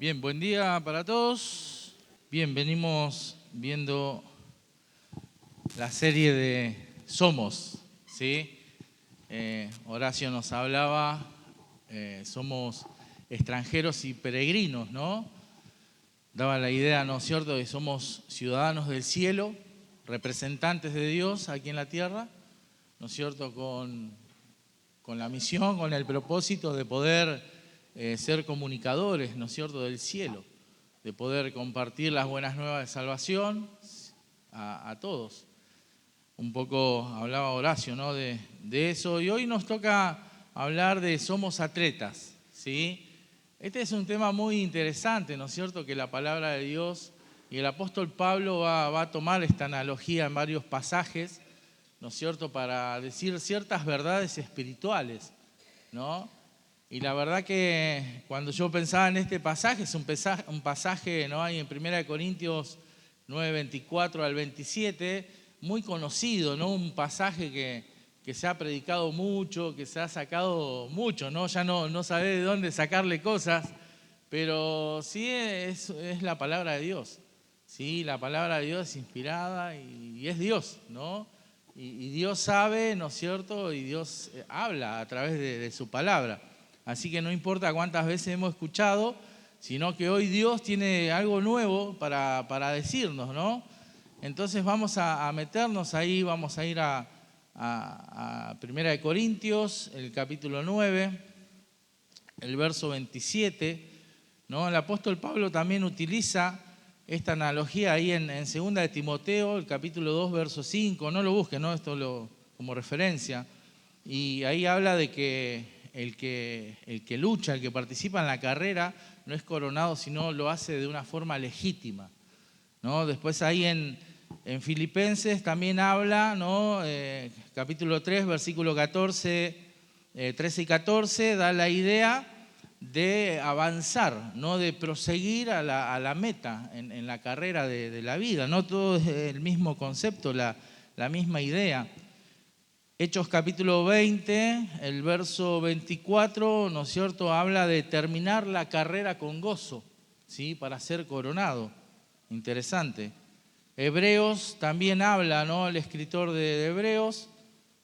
Bien, buen día para todos. Bien, venimos viendo la serie de Somos, ¿sí? Horacio nos hablaba, somos extranjeros y peregrinos, ¿no? Daba la idea, ¿no es cierto?, de que somos ciudadanos del cielo, representantes de Dios aquí en la tierra, ¿no es cierto?, con la misión, con el propósito de poder ser comunicadores, ¿no es cierto?, del cielo, de poder compartir las buenas nuevas de salvación a todos. Un poco hablaba Horacio, ¿no?, de eso, y hoy nos toca hablar de somos atletas, ¿sí? Este es un tema muy interesante, ¿no es cierto?, que la palabra de Dios y el apóstol Pablo va a tomar esta analogía en varios pasajes, ¿no es cierto?, para decir ciertas verdades espirituales, ¿no? Y la verdad que cuando yo pensaba en este pasaje, es un pasaje, ¿no?, ahí en 1 Corintios 9, 24 al 27, muy conocido, ¿no? Un pasaje que se ha predicado mucho, que se ha sacado mucho, ¿no? Ya no sabe de dónde sacarle cosas, pero sí es la palabra de Dios. Sí, la palabra de Dios es inspirada y es Dios, ¿no? Y Dios sabe, ¿no es cierto? Y Dios habla a través de su palabra. Así que no importa cuántas veces hemos escuchado, sino que hoy Dios tiene algo nuevo para decirnos, ¿no? Entonces vamos a meternos ahí, vamos a ir a 1 Corintios, el capítulo 9, el verso 27, ¿no? El apóstol Pablo también utiliza esta analogía ahí en 2 de Timoteo, el capítulo 2, verso 5, no lo busquen, ¿no? Esto como referencia. Y ahí habla de que el que lucha, el que participa en la carrera, no es coronado, sino lo hace de una forma legítima, ¿no? Después ahí en Filipenses también habla, ¿no? Capítulo 3, versículo 13 y 14, da la idea de avanzar, ¿no? De proseguir a la meta en la carrera de la vida, ¿no? Todo es el mismo concepto, la misma idea. Hechos capítulo 20, el verso 24, ¿no es cierto?, habla de terminar la carrera con gozo, ¿sí?, para ser coronado. Interesante. Hebreos también habla, ¿no?, el escritor de Hebreos,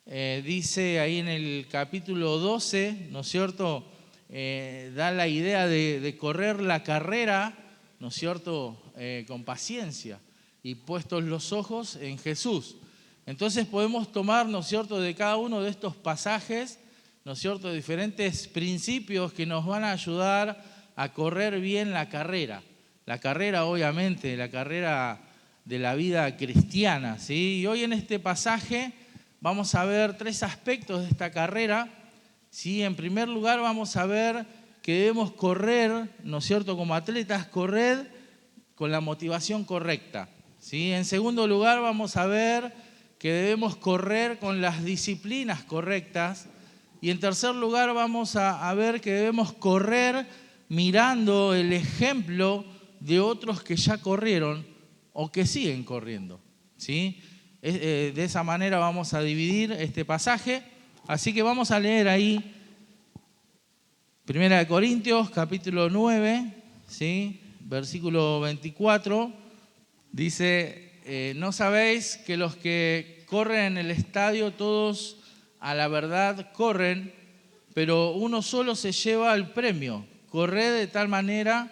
dice ahí en el capítulo 12, ¿no es cierto?, da la idea de correr la carrera, ¿no es cierto?, con paciencia y puestos los ojos en Jesús. Entonces podemos tomar, ¿no es cierto?, de cada uno de estos pasajes, ¿no es cierto?, diferentes principios que nos van a ayudar a correr bien la carrera. La carrera, obviamente, la carrera de la vida cristiana, ¿sí? Y hoy en este pasaje vamos a ver tres aspectos de esta carrera, ¿sí? En primer lugar vamos a ver que debemos correr, ¿no es cierto?, como atletas, correr con la motivación correcta, ¿sí? En segundo lugar vamos a ver que debemos correr con las disciplinas correctas. Y en tercer lugar vamos a ver que debemos correr mirando el ejemplo de otros que ya corrieron o que siguen corriendo, ¿sí? De esa manera vamos a dividir este pasaje. Así que vamos a leer ahí 1 Corintios capítulo 9, ¿sí?, versículo 24, dice: ¿no sabéis que los que corren en el estadio todos a la verdad corren, pero uno solo se lleva el premio? Corred de tal manera,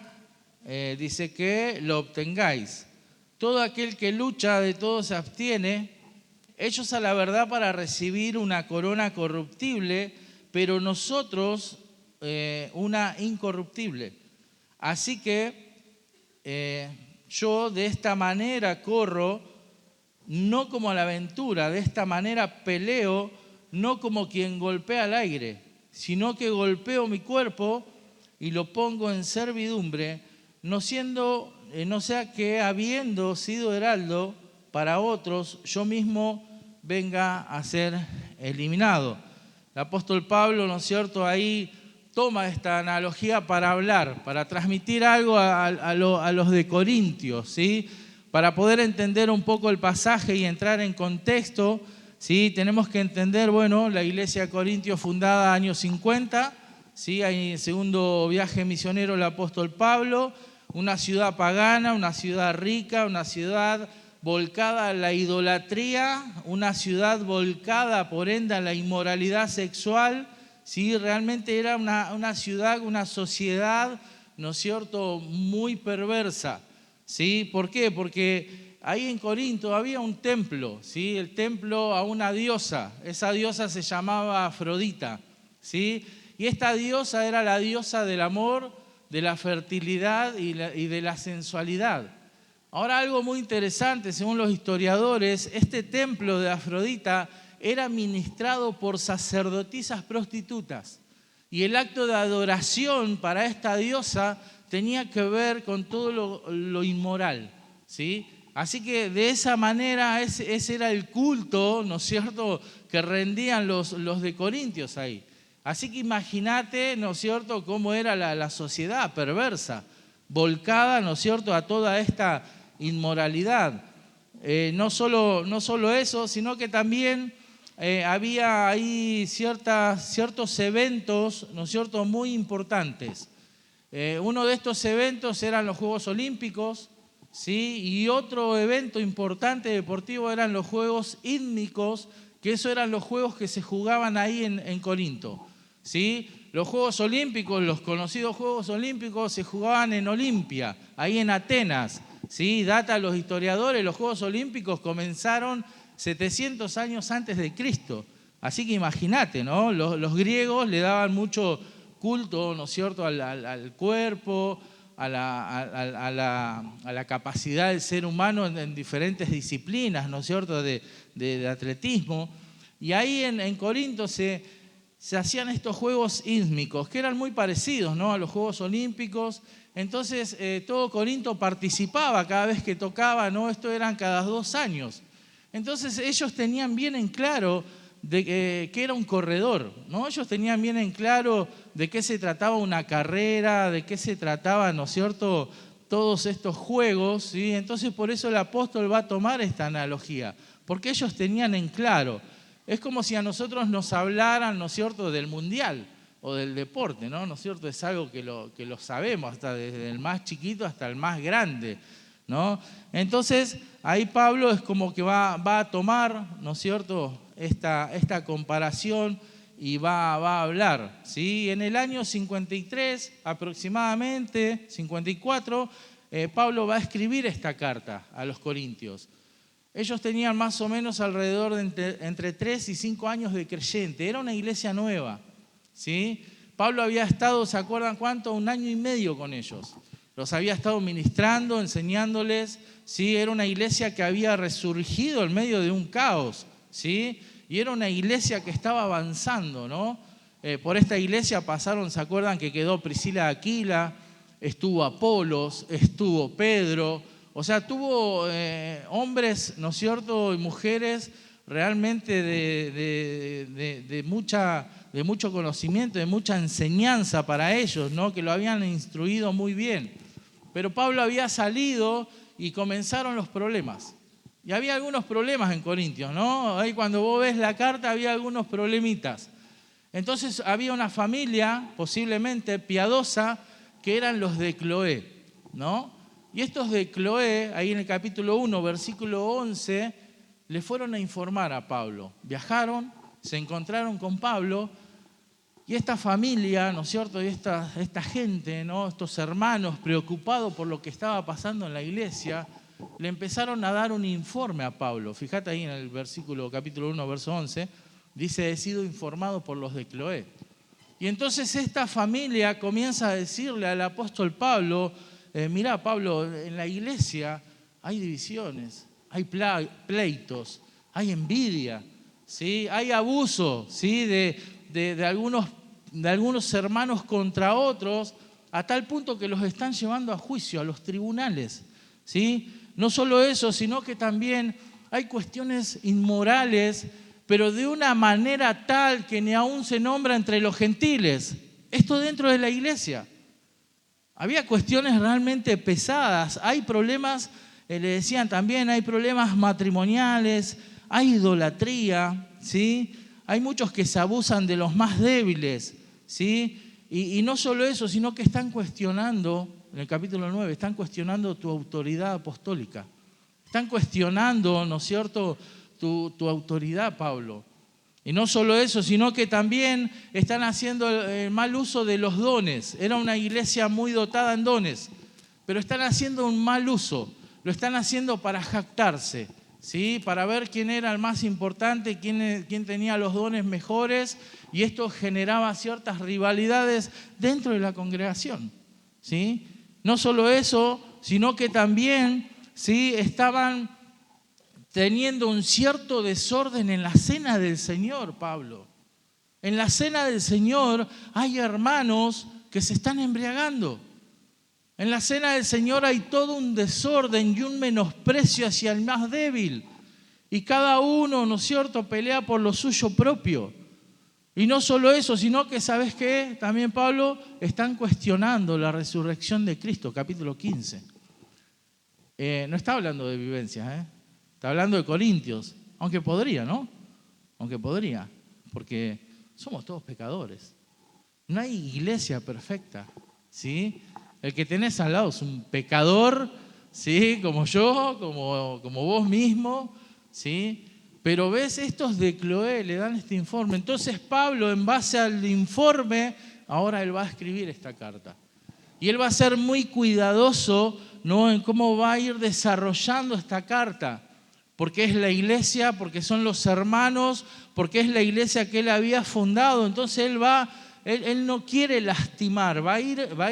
dice, que lo obtengáis. Todo aquel que lucha de todo se abstiene. Ellos a la verdad para recibir una corona corruptible, pero nosotros una incorruptible. Así que yo de esta manera corro, no como a la aventura, de esta manera peleo, no como quien golpea al aire, sino que golpeo mi cuerpo y lo pongo en servidumbre, no sea que habiendo sido heraldo para otros, yo mismo venga a ser eliminado. El apóstol Pablo, ¿no es cierto?, ahí toma esta analogía para hablar, para transmitir algo a los de Corintios, ¿sí? Para poder entender un poco el pasaje y entrar en contexto, ¿sí? Tenemos que entender, bueno, la iglesia de Corintios fundada años 50, ¿sí? Ahí, segundo viaje misionero el apóstol Pablo, una ciudad pagana, una ciudad rica, una ciudad volcada a la idolatría, una ciudad volcada por ende a la inmoralidad sexual, ¿sí? Realmente era una ciudad, una sociedad, ¿no es cierto?, muy perversa, ¿sí? ¿Por qué? Porque ahí en Corinto había un templo, ¿sí? El templo a una diosa, esa diosa se llamaba Afrodita, ¿sí? Y esta diosa era la diosa del amor, de la fertilidad y de la sensualidad. Ahora, algo muy interesante, según los historiadores, este templo de Afrodita era ministrado por sacerdotisas prostitutas. Y el acto de adoración para esta diosa tenía que ver con todo lo inmoral, ¿sí? Así que de esa manera ese era el culto, ¿no es cierto?, que rendían los de Corintios ahí. Así que imagínate, ¿no es cierto?, cómo era la sociedad perversa, volcada, ¿no es cierto?, a toda esta inmoralidad. No solo eso, sino que también había ahí ciertos eventos, ¿no es cierto?, muy importantes. Uno de estos eventos eran los Juegos Olímpicos, ¿sí? Y otro evento importante deportivo eran los Juegos Ídmicos, que esos eran los juegos que se jugaban ahí en Corinto, ¿sí? Los Juegos Olímpicos, los conocidos Juegos Olímpicos, se jugaban en Olimpia, ahí en Atenas, ¿sí? Data los historiadores, los Juegos Olímpicos comenzaron 700 años antes de Cristo. Así que imagínate, ¿no? Los griegos le daban mucho culto, ¿no es cierto?, al cuerpo, a la capacidad del ser humano en diferentes disciplinas, ¿no es cierto?, de atletismo. Y ahí en Corinto se hacían estos Juegos Ídmicos, que eran muy parecidos, ¿no?, a los Juegos Olímpicos. Entonces todo Corinto participaba cada vez que tocaba, ¿no? Esto eran cada 2 años. Entonces ellos tenían bien en claro de que era un corredor, ¿no? Ellos tenían bien en claro de qué se trataba una carrera, de qué se trataba, ¿no es cierto?, todos estos juegos, ¿sí? Entonces por eso el apóstol va a tomar esta analogía, porque ellos tenían en claro. Es como si a nosotros nos hablaran, ¿no es cierto?, del mundial o del deporte, ¿no es cierto? Es algo que lo sabemos, hasta desde el más chiquito hasta el más grande, ¿no? Entonces ahí Pablo es como que va a tomar, ¿no es cierto?, esta comparación y va a hablar, ¿sí? En el año 53 aproximadamente, 54, Pablo va a escribir esta carta a los corintios. Ellos tenían más o menos alrededor de entre 3 y 5 años de creyente. Era una iglesia nueva, ¿sí? Pablo había estado, ¿se acuerdan cuánto? 1 año y medio con ellos. Los había estado ministrando, enseñándoles, ¿sí? Era una iglesia que había resurgido en medio de un caos, ¿sí? Y era una iglesia que estaba avanzando, ¿no? Por esta iglesia pasaron, ¿se acuerdan que quedó Priscila de Aquila? Estuvo Apolos, estuvo Pedro. O sea, tuvo hombres, ¿no es cierto?, y mujeres realmente de mucho conocimiento, de mucha enseñanza para ellos, ¿no?, que lo habían instruido muy bien. Pero Pablo había salido y comenzaron los problemas. Y había algunos problemas en Corintios, ¿no? Ahí cuando vos ves la carta había algunos problemitas. Entonces había una familia, posiblemente piadosa, que eran los de Cloé, ¿no? Y estos de Cloé, ahí en el capítulo 1, versículo 11, le fueron a informar a Pablo. Viajaron, se encontraron con Pablo y esta familia, ¿no es cierto? Y esta gente, ¿no?, estos hermanos preocupados por lo que estaba pasando en la iglesia, le empezaron a dar un informe a Pablo. Fíjate ahí en el capítulo 1, verso 11, dice: he sido informado por los de Cloé. Y entonces esta familia comienza a decirle al apóstol Pablo: mirá, Pablo, en la iglesia hay divisiones, hay pleitos, hay envidia, ¿sí? Hay abuso, ¿sí?, de algunos hermanos contra otros, a tal punto que los están llevando a juicio, a los tribunales, ¿sí? No solo eso, sino que también hay cuestiones inmorales, pero de una manera tal que ni aún se nombra entre los gentiles. Esto dentro de la iglesia. Había cuestiones realmente pesadas. Hay problemas, le decían también, hay problemas matrimoniales, hay idolatría, ¿sí? Hay muchos que se abusan de los más débiles, ¿sí? Y no solo eso, sino que están cuestionando, en el capítulo 9, están cuestionando tu autoridad apostólica. Están cuestionando, ¿no es cierto?, tu autoridad, Pablo. Y no solo eso, sino que también están haciendo el mal uso de los dones. Era una iglesia muy dotada en dones, pero están haciendo un mal uso. Lo están haciendo para jactarse, ¿sí? Para ver quién era el más importante, quién tenía los dones mejores, y esto generaba ciertas rivalidades dentro de la congregación, ¿sí? No solo eso, sino que también, ¿sí?, estaban teniendo un cierto desorden en la cena del Señor, Pablo. En la cena del Señor hay hermanos que se están embriagando. En la cena del Señor hay todo un desorden y un menosprecio hacia el más débil. Y cada uno, ¿no es cierto?, pelea por lo suyo propio. Y no solo eso, sino que, ¿sabes qué? También, Pablo, están cuestionando la resurrección de Cristo, capítulo 15. No está hablando de vivencias, está hablando de Corintios. Aunque podría, ¿no? Aunque podría, porque somos todos pecadores. No hay iglesia perfecta, ¿sí? El que tenés al lado es un pecador, ¿sí? Como yo, como vos mismo, ¿sí? Pero ves, estos de Cloé le dan este informe. Entonces Pablo, en base al informe, ahora él va a escribir esta carta. Y él va a ser muy cuidadoso, ¿no?, en cómo va a ir desarrollando esta carta. Porque es la iglesia, porque son los hermanos, porque es la iglesia que él había fundado. Entonces él no quiere lastimar, va a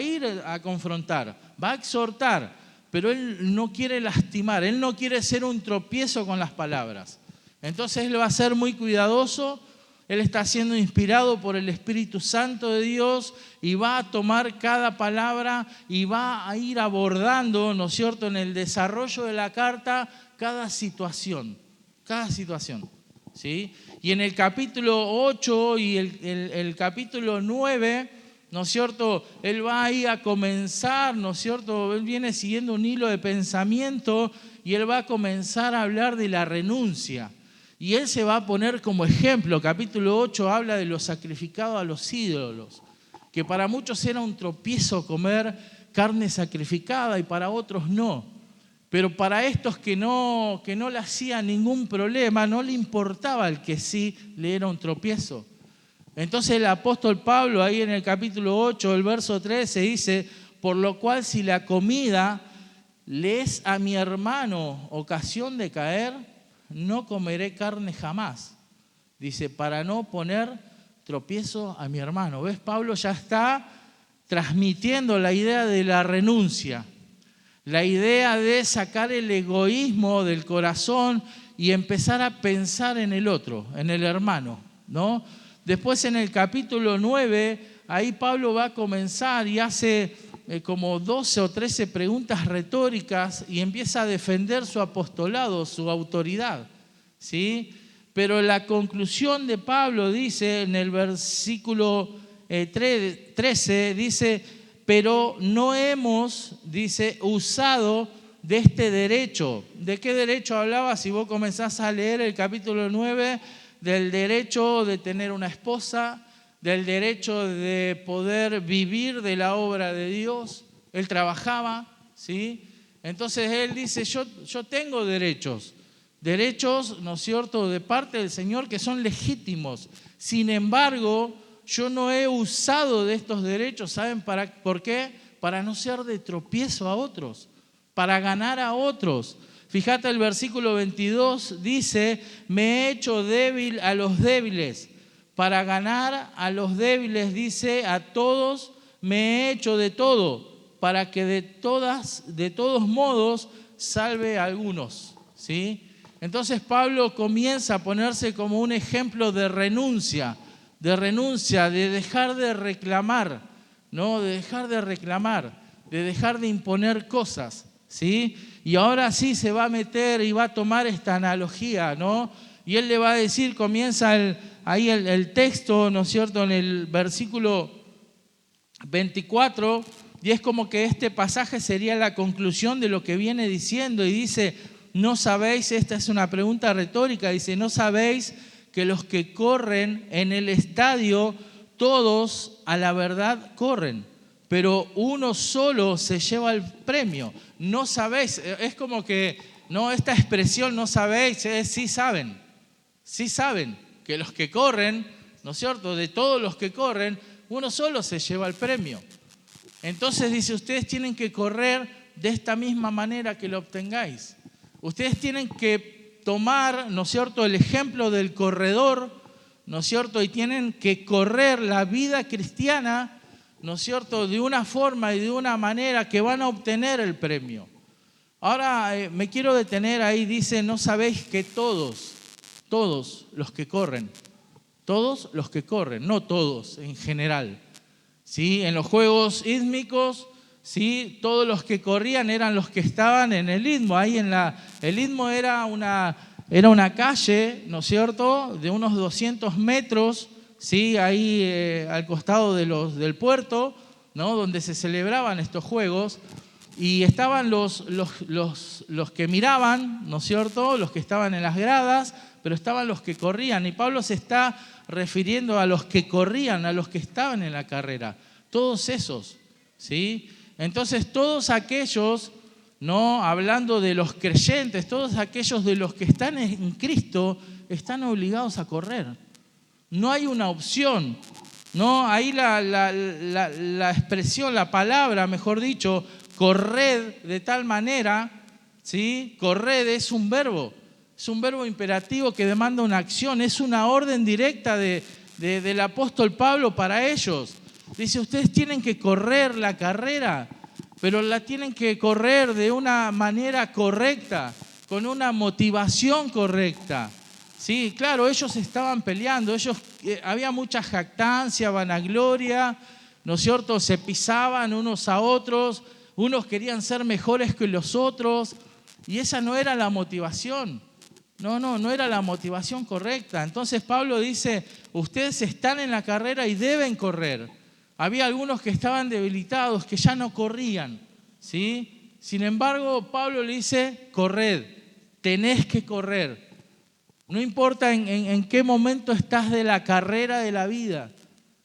ir a confrontar, va a exhortar, pero él no quiere lastimar, él no quiere ser un tropiezo con las palabras. Entonces él va a ser muy cuidadoso, él está siendo inspirado por el Espíritu Santo de Dios y va a tomar cada palabra y va a ir abordando, ¿no es cierto?, en el desarrollo de la carta cada situación, ¿sí? Y en el capítulo 8 y el capítulo 9, ¿no es cierto?, él va ahí a comenzar, ¿no es cierto?, él viene siguiendo un hilo de pensamiento y él va a comenzar a hablar de la renuncia. Y él se va a poner como ejemplo. Capítulo 8 habla de lo sacrificado a los ídolos, que para muchos era un tropiezo comer carne sacrificada y para otros no. Pero para estos que no le hacía ningún problema, no le importaba el que sí le era un tropiezo. Entonces el apóstol Pablo, ahí en el capítulo 8, el verso 13, dice: por lo cual si la comida le es a mi hermano ocasión de caer, no comeré carne jamás. Dice, para no poner tropiezo a mi hermano. ¿Ves? Pablo ya está transmitiendo la idea de la renuncia. La idea de sacar el egoísmo del corazón y empezar a pensar en el otro, en el hermano, ¿no? Después en el capítulo 9, ahí Pablo va a comenzar y hace como 12 o 13 preguntas retóricas y empieza a defender su apostolado, su autoridad, ¿sí? Pero la conclusión de Pablo dice en el versículo 13, dice: pero no hemos, dice, usado de este derecho. ¿De qué derecho hablaba? Si vos comenzás a leer el capítulo 9, del derecho de tener una esposa, del derecho de poder vivir de la obra de Dios. Él trabajaba, ¿sí? Entonces él dice, yo tengo derechos, ¿no es cierto?, de parte del Señor que son legítimos. Sin embargo, yo no he usado de estos derechos, ¿saben por qué? Para no ser de tropiezo a otros, para ganar a otros. Fíjate el versículo 22, dice, me he hecho débil a los débiles. Para ganar a los débiles, dice, a todos me he hecho de todo, para que de todos modos salve a algunos, ¿sí? Entonces Pablo comienza a ponerse como un ejemplo de renuncia, de dejar de reclamar, ¿no? De dejar de imponer cosas, ¿sí? Y ahora sí se va a meter y va a tomar esta analogía, ¿no? Y él le va a decir, comienza ahí el texto, ¿no es cierto?, en el versículo 24, y es como que este pasaje sería la conclusión de lo que viene diciendo, y dice, ¿no sabéis? Esta es una pregunta retórica, dice, ¿no sabéis que los que corren en el estadio, todos a la verdad corren, pero uno solo se lleva el premio. No sabéis, es como que, no, esta expresión no sabéis, sí saben que los que corren, ¿no es cierto? De todos los que corren, uno solo se lleva el premio. Entonces dice, ustedes tienen que correr de esta misma manera que lo obtengáis. Ustedes tienen que tomar, ¿no es cierto?, el ejemplo del corredor, ¿no es cierto?, y tienen que correr la vida cristiana, ¿no es cierto?, de una forma y de una manera que van a obtener el premio. Ahora me quiero detener ahí, dice, no sabéis que todos los que corren, no todos en general, ¿sí? En los Juegos Ístmicos, ¿sí? Todos los que corrían eran los que estaban en el istmo. Ahí el istmo era una calle, ¿no es cierto?, de unos 200 metros, ¿sí? Ahí al costado del puerto, ¿no?, donde se celebraban estos juegos. Y estaban los que miraban, ¿no es cierto?, los que estaban en las gradas, pero estaban los que corrían. Y Pablo se está refiriendo a los que corrían, a los que estaban en la carrera. Todos esos, ¿sí? Entonces todos aquellos, ¿no?, hablando de los creyentes, todos aquellos de los que están en Cristo, están obligados a correr. No hay una opción, ¿no? Ahí la expresión, la palabra, mejor dicho, corred de tal manera, ¿sí? Corred es un verbo imperativo que demanda una acción, es una orden directa del apóstol Pablo para ellos. Dice, ustedes tienen que correr la carrera, pero la tienen que correr de una manera correcta, con una motivación correcta. Sí, claro, ellos estaban peleando, había mucha jactancia, vanagloria, ¿no es cierto? Se pisaban unos a otros, unos querían ser mejores que los otros, y esa no era la motivación. No era la motivación correcta. Entonces Pablo dice, ustedes están en la carrera y deben correr. Había algunos que estaban debilitados, que ya no corrían, ¿sí? Sin embargo, Pablo le dice, corred, tenés que correr. No importa en qué momento estás de la carrera de la vida,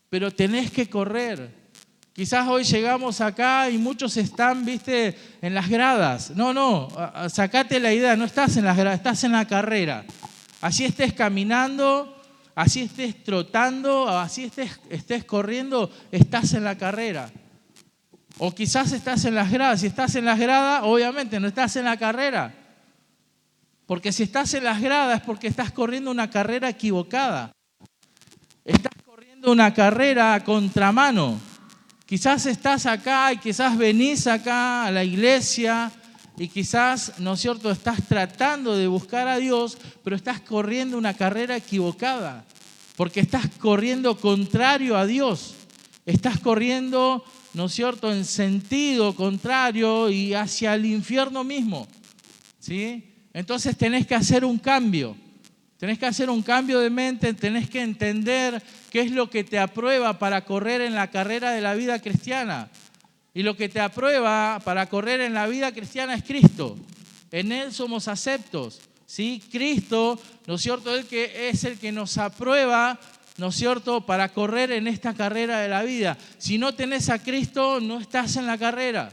pero tenés que correr. Quizás hoy llegamos acá y muchos están, viste, en las gradas. No, sacate la idea, no estás en las gradas, estás en la carrera. Así estés caminando, así estés trotando, así estés corriendo, estás en la carrera. O quizás estás en las gradas. Si estás en las gradas, obviamente no estás en la carrera. Porque si estás en las gradas es porque estás corriendo una carrera equivocada. Estás corriendo una carrera a contramano. Quizás estás acá y quizás venís acá a la iglesia y quizás, ¿no es cierto?, estás tratando de buscar a Dios, pero estás corriendo una carrera equivocada, porque estás corriendo contrario a Dios. Estás corriendo, ¿no es cierto?, en sentido contrario y hacia el infierno mismo, ¿sí? Entonces tenés que hacer un cambio. Tenés que hacer un cambio de mente, tenés que entender qué es lo que te aprueba para correr en la carrera de la vida cristiana. Y lo que te aprueba para correr en la vida cristiana es Cristo. En Él somos aceptos, ¿sí? Cristo, ¿no es cierto?, Él que es el que nos aprueba, ¿no es cierto?, para correr en esta carrera de la vida. Si no tenés a Cristo, no estás en la carrera.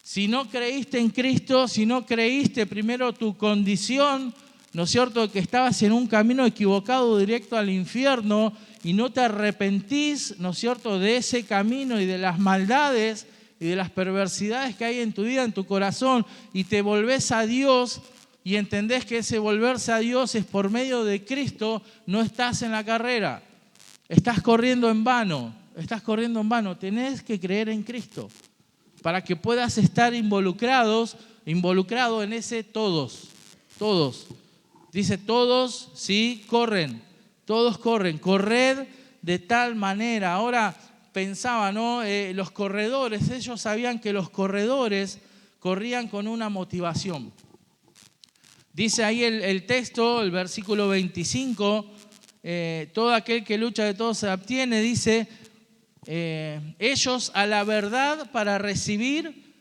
Si no creíste en Cristo, si no creíste primero tu condición, ¿no es cierto?, que estabas en un camino equivocado directo al infierno y no te arrepentís, ¿no es cierto?, de ese camino y de las maldades y de las perversidades que hay en tu vida, en tu corazón, y te volvés a Dios y entendés que ese volverse a Dios es por medio de Cristo, no estás en la carrera. Estás corriendo en vano, tenés que creer en Cristo para que puedas estar involucrado en ese todos. Dice todos, sí, todos corren, corred de tal manera. Ahora pensaba, ¿no? Los corredores, ellos sabían que los corredores corrían con una motivación. Dice ahí el texto, el versículo 25, todo aquel que lucha de todo se abstiene, dice, ellos a la verdad para recibir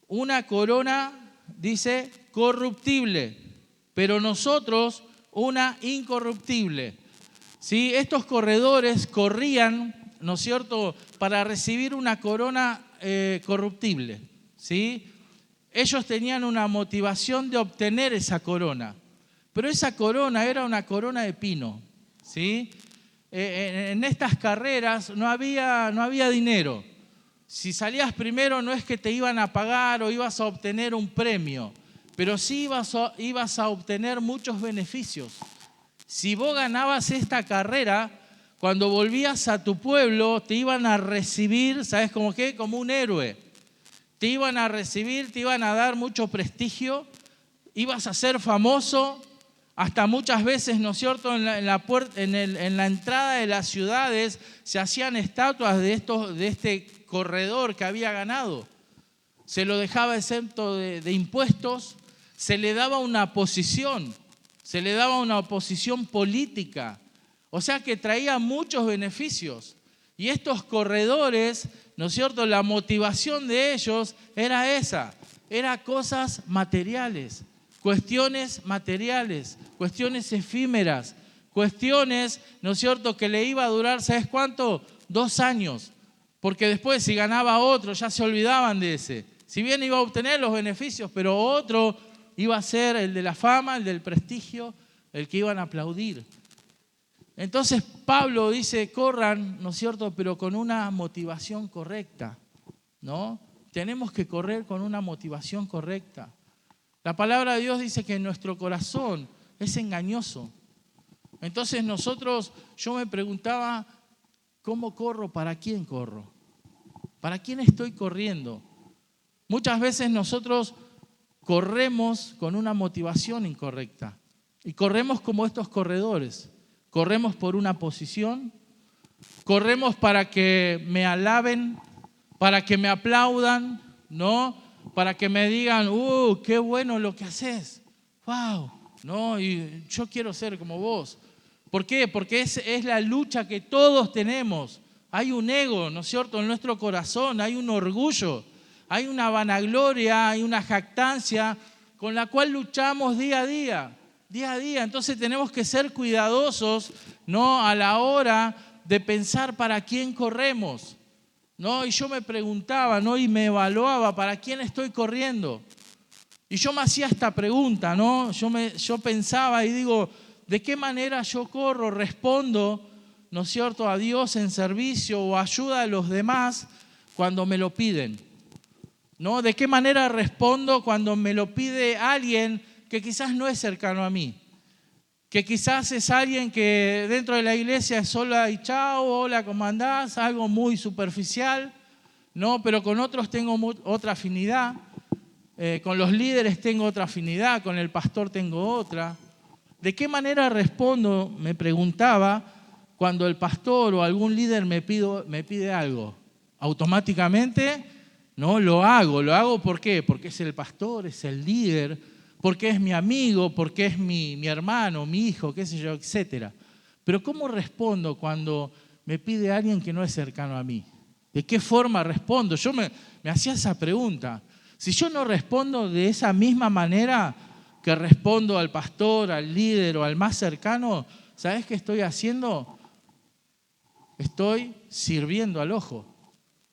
una corona, dice, corruptible, pero nosotros una incorruptible. ¿Sí? Estos corredores corrían ¿no es cierto?, para recibir una corona corruptible, ¿sí? Ellos tenían una motivación de obtener esa corona, pero esa corona era una corona de pino, ¿sí? En estas carreras no había dinero. Si salías primero no es que te iban a pagar o ibas a obtener un premio, pero sí ibas a obtener muchos beneficios. Si vos ganabas esta carrera, cuando volvías a tu pueblo te iban a recibir, ¿sabes cómo qué? Como un héroe. Te iban a recibir, te iban a dar mucho prestigio, ibas a ser famoso, hasta muchas veces, ¿no es cierto?, en la entrada de las ciudades se hacían estatuas de este corredor que había ganado. Se lo dejaba exento de impuestos, se le daba una posición política, o sea que traía muchos beneficios. Y estos corredores, ¿no es cierto?, la motivación de ellos era esa, era cosas materiales, cuestiones efímeras, cuestiones, ¿no es cierto?, que le iba a durar, ¿sabes cuánto? 2 años, porque después si ganaba otro ya se olvidaban de ese. Si bien iba a obtener los beneficios, pero otro iba a ser el de la fama, el del prestigio, el que iban a aplaudir. Entonces Pablo dice, corran, ¿no es cierto?, pero con una motivación correcta, ¿no? Tenemos que correr con una motivación correcta. La palabra de Dios dice que nuestro corazón es engañoso. Entonces yo me preguntaba, ¿cómo corro? ¿Para quién corro? ¿Para quién estoy corriendo? Muchas veces nosotros corremos con una motivación incorrecta y corremos como estos corredores. Corremos por una posición, corremos para que me alaben, para que me aplaudan, ¿no? Para que me digan, qué bueno lo que haces, wow, ¿no? Y yo quiero ser como vos. ¿Por qué? Porque es la lucha que todos tenemos. Hay un ego, ¿no es cierto?, en nuestro corazón, hay un orgullo, hay una vanagloria, hay una jactancia con la cual luchamos día a día. Entonces tenemos que ser cuidadosos, ¿no?, a la hora de pensar para quién corremos, ¿no? Y yo me preguntaba, ¿no?, y me evaluaba, ¿para quién estoy corriendo? Y yo me hacía esta pregunta, ¿no? Yo pensaba y digo, ¿de qué manera yo corro? Respondo, ¿no es cierto?, a Dios en servicio o ayuda a los demás cuando me lo piden, ¿no? ¿De qué manera respondo cuando me lo pide alguien que quizás no es cercano a mí? Que quizás es alguien que dentro de la iglesia es hola y chao, hola, ¿cómo andás? Algo muy superficial, ¿no? Pero con otros tengo otra afinidad, con los líderes tengo otra afinidad, con el pastor tengo otra. ¿De qué manera respondo? Me preguntaba cuando el pastor o algún líder me pide algo. Automáticamente, ¿no? Lo hago. ¿Por qué? Porque es el pastor, es el líder, porque es mi amigo, porque es mi hermano, mi hijo, qué sé yo, etcétera. Pero ¿cómo respondo cuando me pide alguien que no es cercano a mí? ¿De qué forma respondo? Yo me hacía esa pregunta. Si yo no respondo de esa misma manera que respondo al pastor, al líder o al más cercano, ¿sabes qué estoy haciendo? Estoy sirviendo al ojo,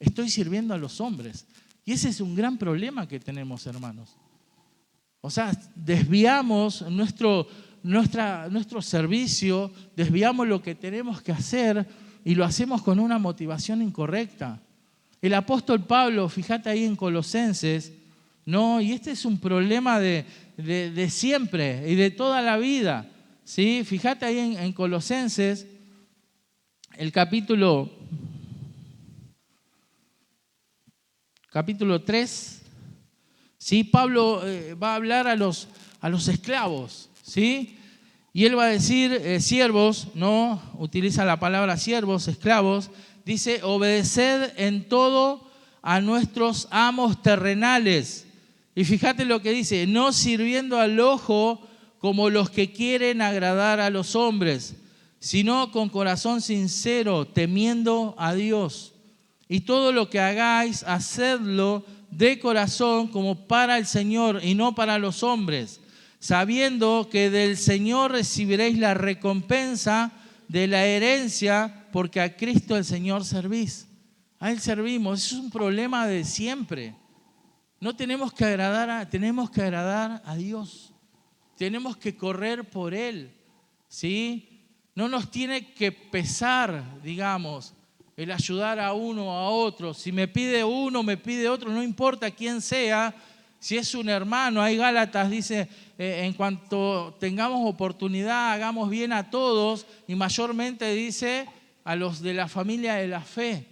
estoy sirviendo a los hombres. Y ese es un gran problema que tenemos, hermanos. O sea, desviamos nuestro servicio, desviamos lo que tenemos que hacer y lo hacemos con una motivación incorrecta. El apóstol Pablo, fíjate ahí en Colosenses, ¿no? Y este es un problema de siempre y de toda la vida, ¿sí? Fíjate ahí en Colosenses, el capítulo 3, ¿sí? Pablo va a hablar a los esclavos, ¿sí? Y él va a decir siervos, ¿no? Utiliza la palabra siervos, esclavos. Dice, obedeced en todo a nuestros amos terrenales. Y fíjate lo que dice, no sirviendo al ojo como los que quieren agradar a los hombres, sino con corazón sincero, temiendo a Dios. Y todo lo que hagáis, hacedlo de corazón como para el Señor y no para los hombres, sabiendo que del Señor recibiréis la recompensa de la herencia, porque a Cristo el Señor servís. A Él servimos. Eso es un problema de siempre. No tenemos que tenemos que agradar a Dios. Tenemos que correr por Él, ¿sí? No nos tiene que pesar, digamos, el ayudar a uno o a otro. Si me pide uno, me pide otro, no importa quién sea. Si es un hermano, hay Gálatas, dice, en cuanto tengamos oportunidad, hagamos bien a todos, y mayormente dice a los de la familia de la fe.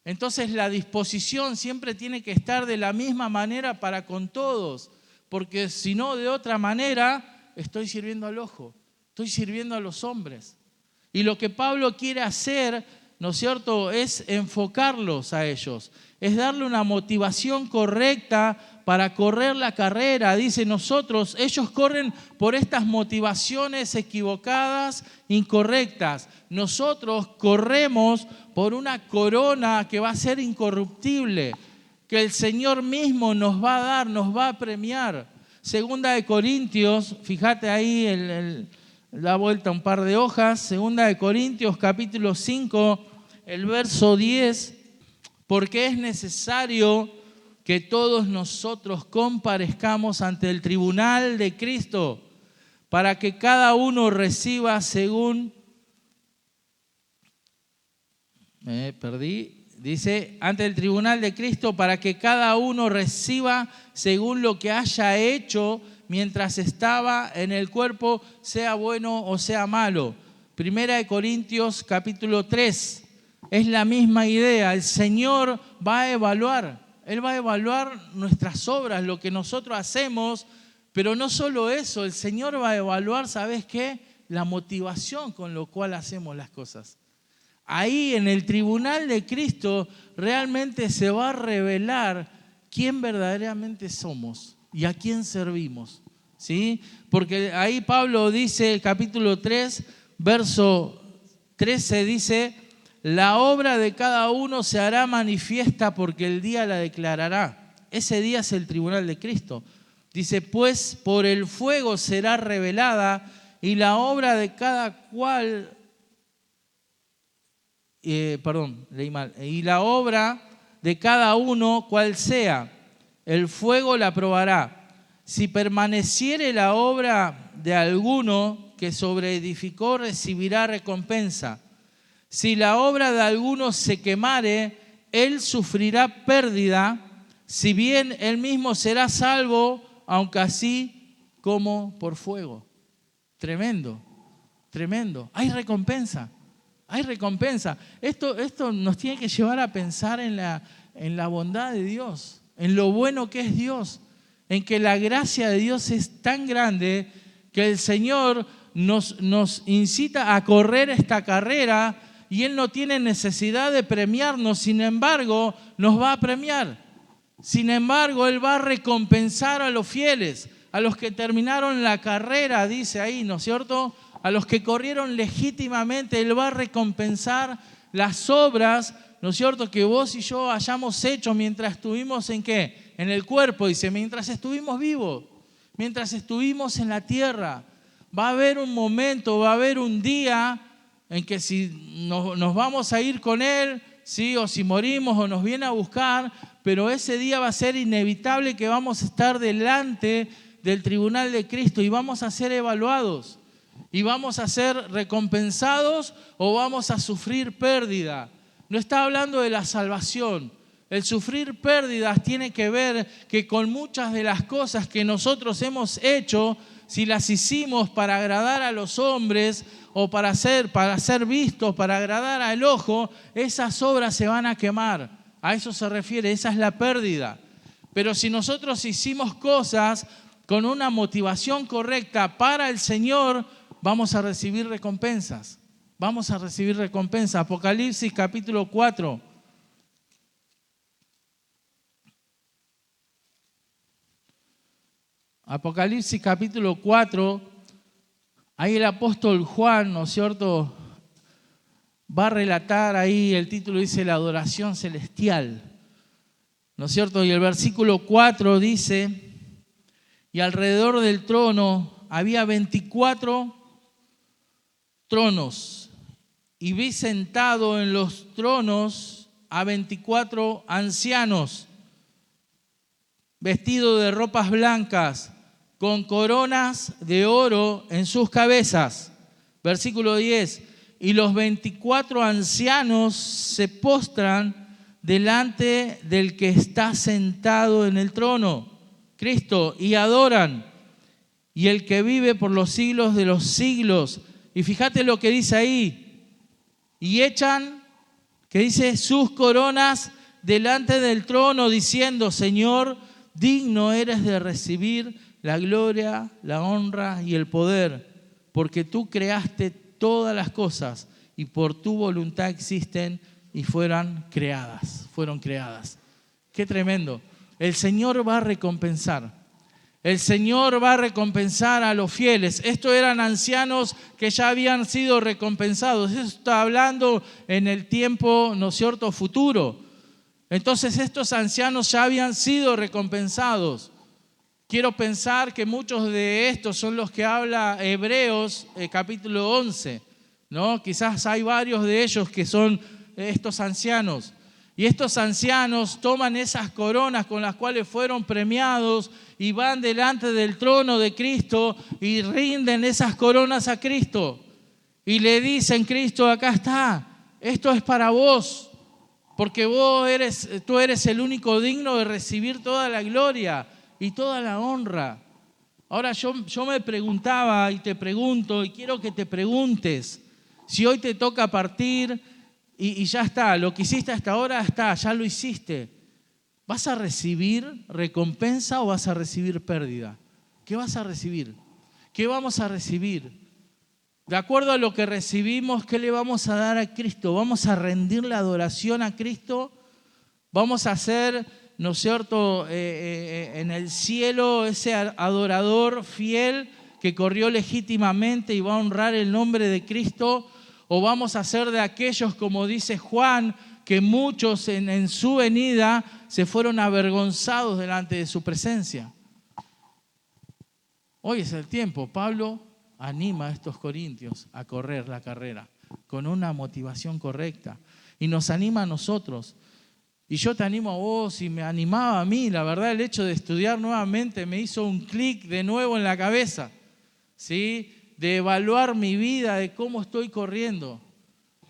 Entonces la disposición siempre tiene que estar de la misma manera para con todos, porque si no, de otra manera, estoy sirviendo al ojo, estoy sirviendo a los hombres. Y lo que Pablo quiere hacer, ¿no es cierto?, es enfocarlos a ellos, es darle una motivación correcta para correr la carrera. Dice, ellos corren por estas motivaciones equivocadas, incorrectas. Nosotros corremos por una corona que va a ser incorruptible, que el Señor mismo nos va a dar, nos va a premiar. Segunda de Corintios, fíjate ahí, da vuelta un par de hojas. Segunda de Corintios, capítulo 5, el verso 10. Porque es necesario que todos nosotros comparezcamos ante el tribunal de Cristo, para que cada uno reciba según... Dice, ante el tribunal de Cristo, para que cada uno reciba según lo que haya hecho mientras estaba en el cuerpo, sea bueno o sea malo. Primera de Corintios, capítulo 3. Es la misma idea. El Señor va a evaluar. Él va a evaluar nuestras obras, lo que nosotros hacemos. Pero no solo eso, el Señor va a evaluar, ¿sabes qué? La motivación con la cual hacemos las cosas. Ahí en el tribunal de Cristo realmente se va a revelar quién verdaderamente somos y a quién servimos, ¿sí? Porque ahí Pablo dice, el capítulo 3, verso 13, dice: la obra de cada uno se hará manifiesta porque el día la declarará. Ese día es el tribunal de Cristo. Dice, pues por el fuego será revelada y la obra de cada cual... leí mal. Y la obra de cada uno, cual sea, el fuego la probará. Si permaneciere la obra de alguno que sobreedificó, recibirá recompensa. Si la obra de alguno se quemare, él sufrirá pérdida, si bien él mismo será salvo, aunque así como por fuego. Tremendo, tremendo. Hay recompensa. Hay recompensa. Esto nos tiene que llevar a pensar en la bondad de Dios, en lo bueno que es Dios, en que la gracia de Dios es tan grande que el Señor nos incita a correr esta carrera y Él no tiene necesidad de premiarnos, sin embargo, nos va a premiar. Sin embargo, Él va a recompensar a los fieles, a los que terminaron la carrera, dice ahí, ¿no es cierto?, a los que corrieron legítimamente. Él va a recompensar las obras, ¿no es cierto?, que vos y yo hayamos hecho mientras estuvimos ¿en qué? En el cuerpo, dice, mientras estuvimos vivos, mientras estuvimos en la tierra. Va a haber un momento, va a haber un día en que si nos vamos a ir con Él, ¿sí?, o si morimos o nos viene a buscar, pero ese día va a ser inevitable que vamos a estar delante del tribunal de Cristo y vamos a ser evaluados. ¿Y vamos a ser recompensados o vamos a sufrir pérdida? No está hablando de la salvación. El sufrir pérdidas tiene que ver que con muchas de las cosas que nosotros hemos hecho, si las hicimos para agradar a los hombres o para ser vistos, para agradar al ojo, esas obras se van a quemar. A eso se refiere, esa es la pérdida. Pero si nosotros hicimos cosas con una motivación correcta para el Señor, vamos a recibir recompensas. Vamos a recibir recompensas. Apocalipsis capítulo 4. Apocalipsis capítulo 4. Ahí el apóstol Juan, ¿no es cierto?, va a relatar ahí, el título dice la adoración celestial, ¿no es cierto? Y el versículo 4 dice, y alrededor del trono había 24 tronos, y vi sentado en los tronos a 24 ancianos, vestidos de ropas blancas, con coronas de oro en sus cabezas. Versículo 10. Y los 24 ancianos se postran delante del que está sentado en el trono, Cristo, y adoran. Y el que vive por los siglos de los siglos. Y fíjate lo que dice ahí. Y echan, que dice, sus coronas delante del trono, diciendo: Señor, digno eres de recibir la gloria, la honra y el poder, porque tú creaste todas las cosas y por tu voluntad existen y fueron creadas. Qué tremendo. El Señor va a recompensar. El Señor va a recompensar a los fieles. Estos eran ancianos que ya habían sido recompensados. Eso está hablando en el tiempo, ¿no es cierto?, futuro. Entonces estos ancianos ya habían sido recompensados. Quiero pensar que muchos de estos son los que habla Hebreos capítulo 11, ¿no? Quizás hay varios de ellos que son estos ancianos. Y estos ancianos toman esas coronas con las cuales fueron premiados y van delante del trono de Cristo y rinden esas coronas a Cristo. Y le dicen: Cristo, acá está, esto es para vos, porque tú eres el único digno de recibir toda la gloria y toda la honra. Ahora yo me preguntaba y te pregunto, y quiero que te preguntes, si hoy te toca partir y ya está, lo que hiciste hasta ahora está, ya lo hiciste, ¿vas a recibir recompensa o vas a recibir pérdida? ¿Qué vas a recibir? ¿Qué vamos a recibir? De acuerdo a lo que recibimos, ¿qué le vamos a dar a Cristo? ¿Vamos a rendir la adoración a Cristo? ¿Vamos a ser, ¿no es cierto?, en el cielo ese adorador fiel que corrió legítimamente y va a honrar el nombre de Cristo? ¿O vamos a ser de aquellos, como dice Juan, que muchos en su venida se fueron avergonzados delante de su presencia? Hoy es el tiempo. Pablo anima a estos corintios a correr la carrera con una motivación correcta y nos anima a nosotros. Y yo te animo a vos y me animaba a mí. La verdad, el hecho de estudiar nuevamente me hizo un clic de nuevo en la cabeza, ¿sí? De evaluar mi vida, de cómo estoy corriendo,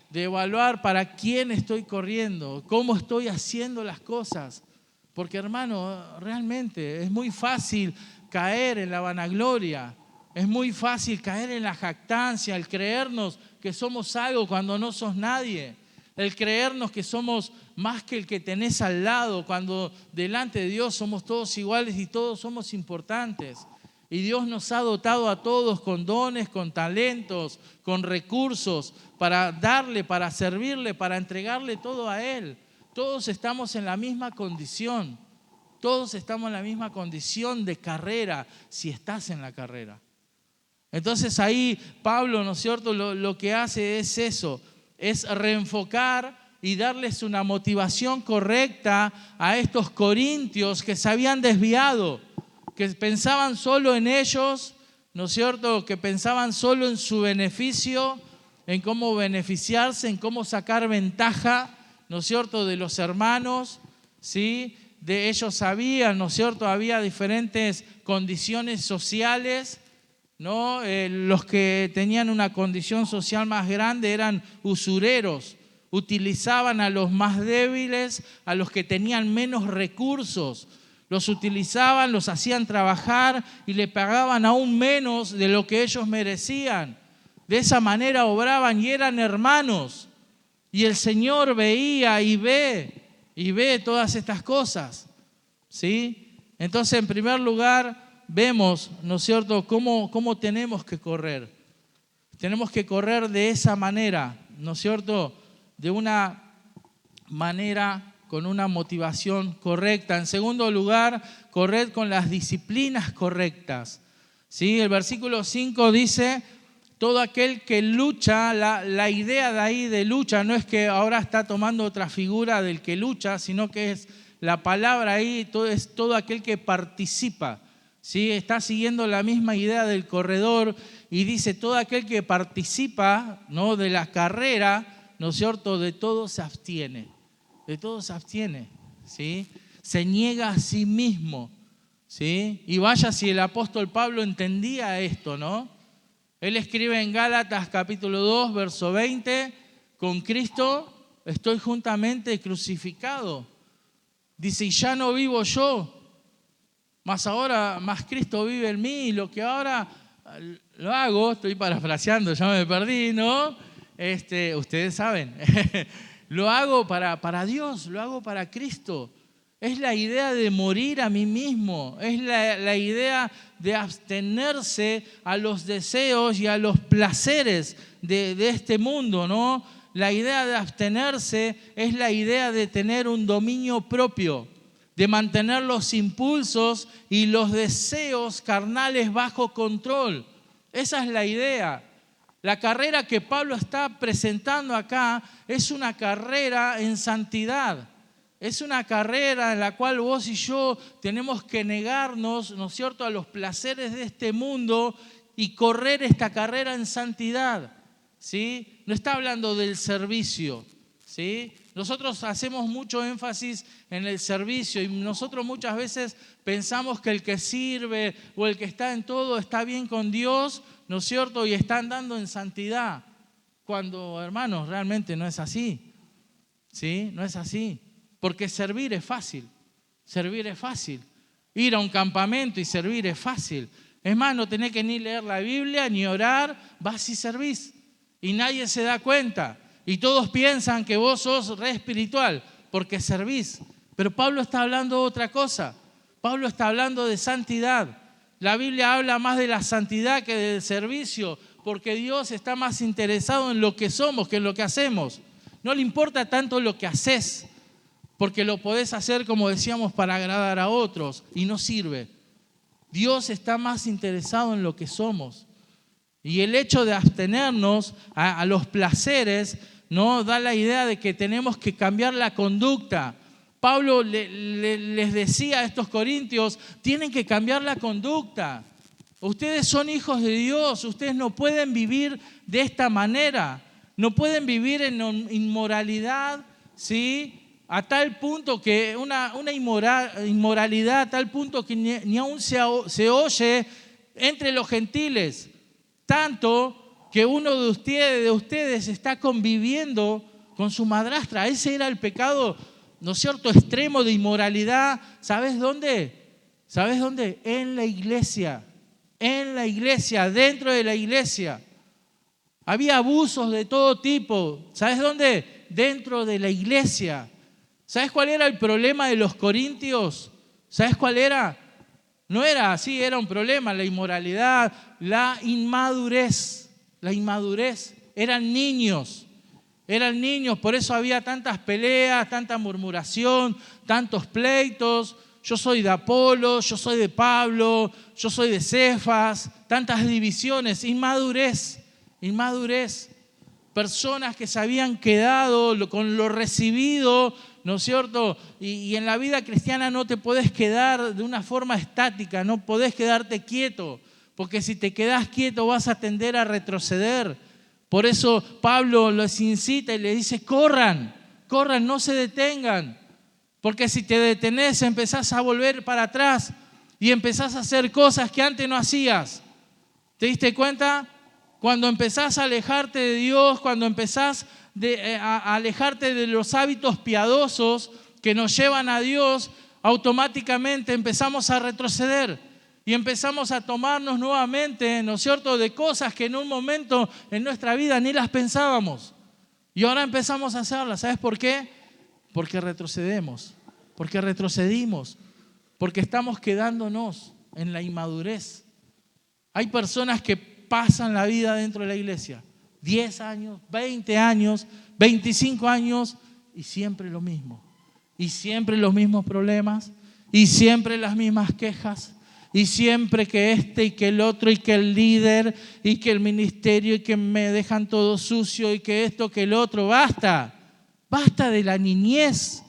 de evaluar para quién estoy corriendo, cómo estoy haciendo las cosas. Porque, hermano, realmente es muy fácil caer en la vanagloria, es muy fácil caer en la jactancia, el creernos que somos algo cuando no sos nadie, el creernos que somos más que el que tenés al lado, cuando delante de Dios somos todos iguales y todos somos importantes. Y Dios nos ha dotado a todos con dones, con talentos, con recursos para darle, para servirle, para entregarle todo a Él. Todos estamos en la misma condición. Todos estamos en la misma condición de carrera, si estás en la carrera. Entonces ahí Pablo, ¿no es cierto?, lo que hace es eso, es reenfocar y darles una motivación correcta a estos corintios que se habían desviado, que pensaban solo en ellos, ¿no es cierto?, que pensaban solo en su beneficio, en cómo beneficiarse, en cómo sacar ventaja, ¿no es cierto?, de los hermanos, ¿sí? De ellos sabían, ¿no es cierto?, había diferentes condiciones sociales, ¿no? Los que tenían una condición social más grande eran usureros, utilizaban a los más débiles, a los que tenían menos recursos, los utilizaban, los hacían trabajar y le pagaban aún menos de lo que ellos merecían. De esa manera obraban y eran hermanos. Y el Señor veía y ve todas estas cosas, ¿sí? Entonces, en primer lugar, vemos, ¿no es cierto?, cómo tenemos que correr. Tenemos que correr de esa manera, ¿no es cierto?, de una manera con una motivación correcta. En segundo lugar, corred con las disciplinas correctas, ¿sí? El versículo 5 dice: todo aquel que lucha, la idea de ahí de lucha no es que ahora está tomando otra figura del que lucha, sino que es la palabra ahí, es todo aquel que participa, ¿sí? Está siguiendo la misma idea del corredor y dice, todo aquel que participa, ¿no?, de la carrera, ¿no es cierto?, de todo se abstiene, ¿sí? Se niega a sí mismo, ¿sí? Y vaya si el apóstol Pablo entendía esto, ¿no? Él escribe en Gálatas capítulo 2, verso 20, con Cristo estoy juntamente crucificado. Dice, y ya no vivo yo, más Cristo vive en mí, y lo que ahora lo hago, estoy parafraseando, ya me perdí, ¿no? Ustedes saben, lo hago para Dios, lo hago para Cristo. Es la idea de morir a mí mismo, es la idea de abstenerse a los deseos y a los placeres de este mundo, ¿no? La idea de abstenerse es la idea de tener un dominio propio, de mantener los impulsos y los deseos carnales bajo control. Esa es la idea. La carrera que Pablo está presentando acá es una carrera en santidad. Es una carrera en la cual vos y yo tenemos que negarnos, ¿no es cierto?, a los placeres de este mundo y correr esta carrera en santidad, ¿sí? No está hablando del servicio, ¿sí? Nosotros hacemos mucho énfasis en el servicio y nosotros muchas veces pensamos que el que sirve o el que está en todo está bien con Dios, ¿no es cierto?, y está andando en santidad, cuando, hermanos, realmente no es así, ¿sí? No es así. Porque servir es fácil, Ir a un campamento y servir es fácil. Es más, no tenés que ni leer la Biblia, ni orar, vas y servís. Y nadie se da cuenta. Y todos piensan que vos sos re espiritual, porque servís. Pero Pablo está hablando de otra cosa. Pablo está hablando de santidad. La Biblia habla más de la santidad que del servicio, porque Dios está más interesado en lo que somos que en lo que hacemos. No le importa tanto lo que haces, porque lo podés hacer, como decíamos, para agradar a otros y no sirve. Dios está más interesado en lo que somos. Y el hecho de abstenernos a los placeres, ¿no?, da la idea de que tenemos que cambiar la conducta. Pablo les decía a estos corintios, tienen que cambiar la conducta. Ustedes son hijos de Dios, ustedes no pueden vivir de esta manera. No pueden vivir en inmoralidad, ¿sí?, a tal punto que una inmoralidad a tal punto que ni aún se oye entre los gentiles, tanto que uno de ustedes está conviviendo con su madrastra. Ese era el pecado, ¿no es cierto?, extremo de inmoralidad. ¿Sabes dónde? En la iglesia, dentro de la iglesia. Había abusos de todo tipo. ¿Sabes dónde? Dentro de la iglesia. ¿Sabes cuál era el problema de los corintios? ¿Sabes cuál era? No era así, era un problema, la inmoralidad, la inmadurez. Eran niños, por eso había tantas peleas, tanta murmuración, tantos pleitos. Yo soy de Apolo, yo soy de Pablo, yo soy de Cefas, tantas divisiones, inmadurez. Personas que se habían quedado con lo recibido, ¿no es cierto? Y en la vida cristiana no te podés quedar de una forma estática, no podés quedarte quieto, porque si te quedás quieto vas a tender a retroceder. Por eso Pablo los incita y le dice, corran, no se detengan, porque si te detenés empezás a volver para atrás y empezás a hacer cosas que antes no hacías. ¿Te diste cuenta? Cuando empezás a alejarte de Dios, cuando empezás a alejarte de los hábitos piadosos que nos llevan a Dios, automáticamente empezamos a retroceder y empezamos a tomarnos nuevamente, ¿no es cierto?, de cosas que en un momento en nuestra vida ni las pensábamos. Y ahora empezamos a hacerlas. ¿Sabes por qué? Porque retrocedimos, porque estamos quedándonos en la inmadurez. Hay personas que pasan la vida dentro de la iglesia, 10 años, 20 años, 25 años y siempre lo mismo. Y siempre los mismos problemas y siempre las mismas quejas y siempre que este y que el otro y que el líder y que el ministerio y que me dejan todo sucio y que esto, que el otro. Basta de la niñez.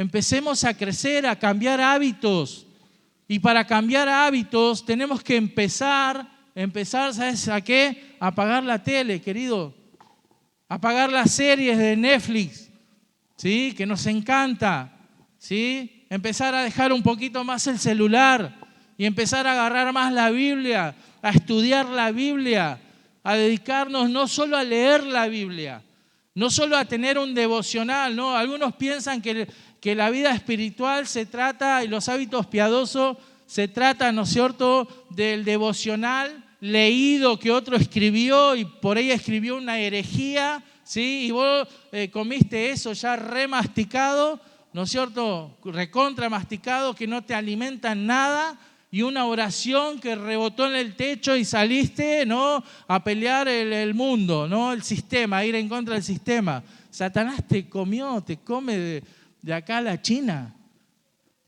empecemos a crecer, a cambiar hábitos. Y para cambiar hábitos tenemos que empezar, ¿sabes a qué? A apagar la tele, querido. Apagar las series de Netflix, ¿sí? Que nos encanta, ¿sí? Empezar a dejar un poquito más el celular y empezar a agarrar más la Biblia, a estudiar la Biblia, a dedicarnos no solo a leer la Biblia, no solo a tener un devocional, ¿no? Algunos piensan que la vida espiritual se trata, y los hábitos piadosos se trata, ¿no es cierto?, del devocional leído que otro escribió y por ahí escribió una herejía, ¿sí? Y vos comiste eso ya remasticado, ¿no es cierto?, recontra masticado, que no te alimenta en nada, y una oración que rebotó en el techo y saliste, ¿no?, a pelear el mundo, ¿no?, el sistema, a ir en contra del sistema. Satanás te come de acá a la China.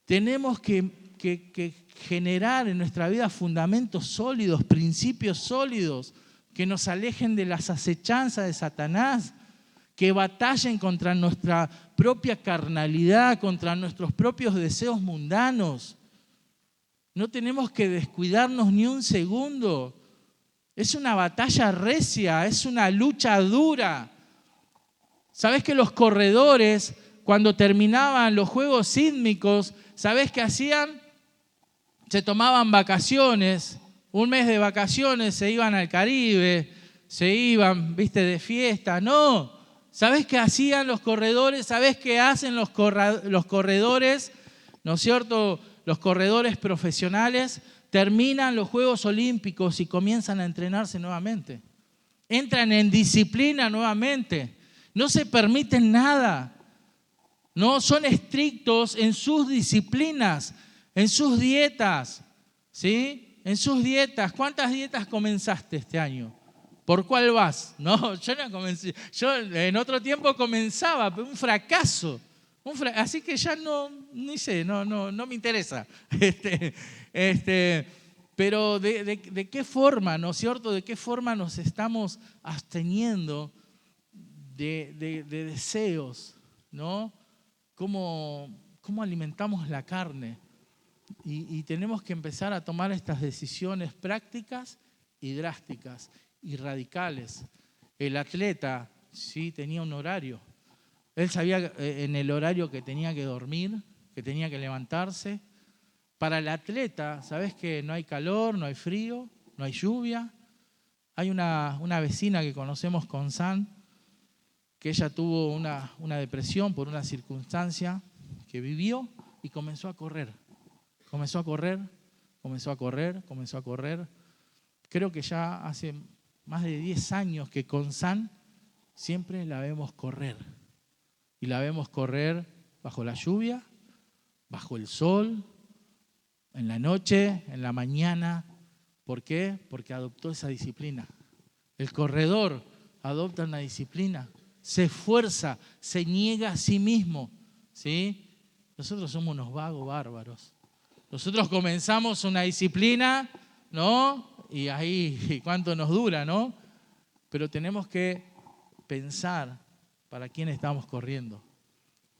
Tenemos que generar en nuestra vida fundamentos sólidos, principios sólidos, que nos alejen de las acechanzas de Satanás, que batallen contra nuestra propia carnalidad, contra nuestros propios deseos mundanos. No tenemos que descuidarnos ni un segundo. Es una batalla recia, es una lucha dura. ¿Sabés que los corredores, cuando terminaban los Juegos Sísmicos, ¿sabés qué hacían? Se tomaban vacaciones, un mes de vacaciones, se iban al Caribe, se iban, de fiesta. No, ¿sabés qué hacían los corredores? ¿Sabés qué hacen los corredores? ¿No es cierto? Los corredores profesionales terminan los Juegos Olímpicos y comienzan a entrenarse nuevamente. Entran en disciplina nuevamente. No se permiten nada. No son estrictos en sus disciplinas, en sus dietas, ¿sí? En sus dietas. ¿Cuántas dietas comenzaste este año? ¿Por cuál vas? No, yo no comencé. Yo en otro tiempo comenzaba, pero un fracaso. Así que ya no me interesa. Pero ¿de qué forma, no es cierto? ¿De qué forma nos estamos absteniendo de deseos, ¿no? ¿Cómo alimentamos la carne? Y tenemos que empezar a tomar estas decisiones prácticas y drásticas y radicales. El atleta, sí, tenía un horario. Él sabía en el horario que tenía que dormir, que tenía que levantarse. Para el atleta, ¿sabes que no hay calor, no hay frío, no hay lluvia? Hay una vecina que conocemos con San, que ella tuvo una depresión por una circunstancia que vivió y comenzó a correr. Comenzó a correr. Creo que ya hace más de 10 años que con San siempre la vemos correr. Y la vemos correr bajo la lluvia, bajo el sol, en la noche, en la mañana. ¿Por qué? Porque adoptó esa disciplina. El corredor adopta una disciplina, se esfuerza, se niega a sí mismo, ¿sí? Nosotros somos unos vagos bárbaros. Nosotros comenzamos una disciplina, ¿no? Y ahí cuánto nos dura, ¿no? Pero tenemos que pensar para quién estamos corriendo.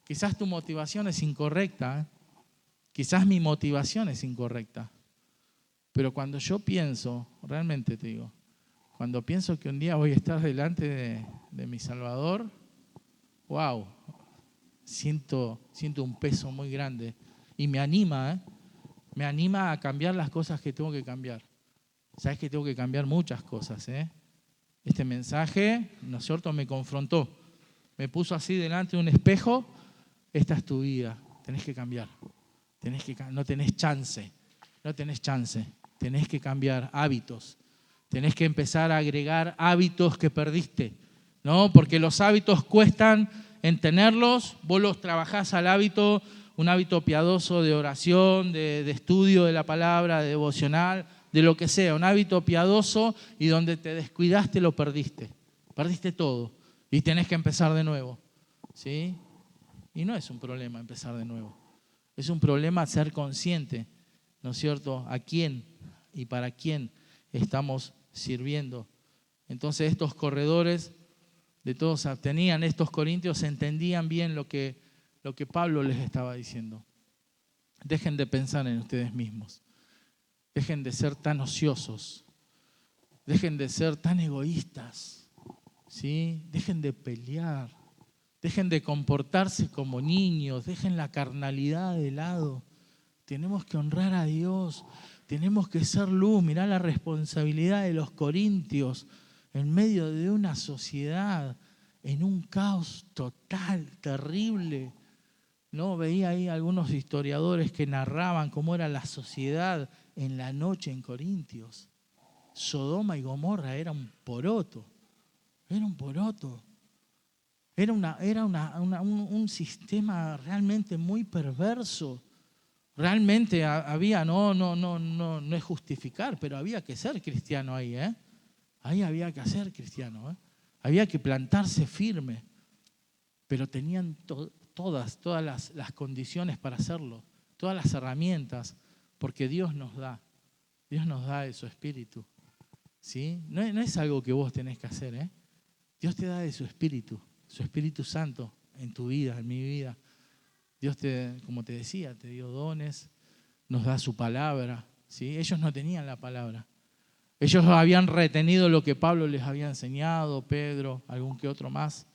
Quizás tu motivación es incorrecta, ¿eh? Quizás mi motivación es incorrecta. Pero cuando yo pienso, realmente te digo, cuando pienso que un día voy a estar delante de mi Salvador, wow, siento un peso muy grande y me anima, me anima a cambiar las cosas que tengo que cambiar. Sabes que tengo que cambiar muchas cosas, ¿eh? Este mensaje, ¿no es cierto?, me confrontó, me puso así delante de un espejo. Esta es tu vida, tenés que cambiar, no tenés chance, tenés que cambiar hábitos, tenés que empezar a agregar hábitos que perdiste, ¿no? Porque los hábitos cuestan en tenerlos, vos los trabajás al hábito, un hábito piadoso de oración, de estudio de la palabra, de devocional, de lo que sea, un hábito piadoso, y donde te descuidaste lo perdiste todo y tenés que empezar de nuevo, ¿sí? Y no es un problema empezar de nuevo, es un problema ser consciente, ¿no es cierto?, a quién y para quién estamos sirviendo. Entonces estos corredores de todos se abstenían, estos corintios entendían bien lo que lo que Pablo les estaba diciendo. Dejen de pensar en ustedes mismos. Dejen de ser tan ociosos. Dejen de ser tan egoístas. ¿Sí? Dejen de pelear. Dejen de comportarse como niños. Dejen la carnalidad de lado. Tenemos que honrar a Dios. Tenemos que ser luz. Mirá la responsabilidad de los corintios en medio de una sociedad, en un caos total, terrible. No, veía ahí algunos historiadores que narraban cómo era la sociedad en la noche en Corintios. Sodoma y Gomorra era un poroto. Era un poroto. Era un sistema realmente muy perverso. Realmente había, no es justificar, pero había que ser cristiano ahí, ¿eh? Ahí había que ser cristiano, ¿eh? Había que plantarse firme. Pero tenían todas las condiciones para hacerlo, todas las herramientas, porque Dios nos da de su Espíritu. ¿Sí? No es algo que vos tenés que hacer, ¿eh? Dios te da de su Espíritu Santo en tu vida, en mi vida. Dios, como te decía, te dio dones, nos da su palabra. ¿Sí? Ellos no tenían la palabra. Ellos habían retenido lo que Pablo les había enseñado, Pedro, algún que otro más.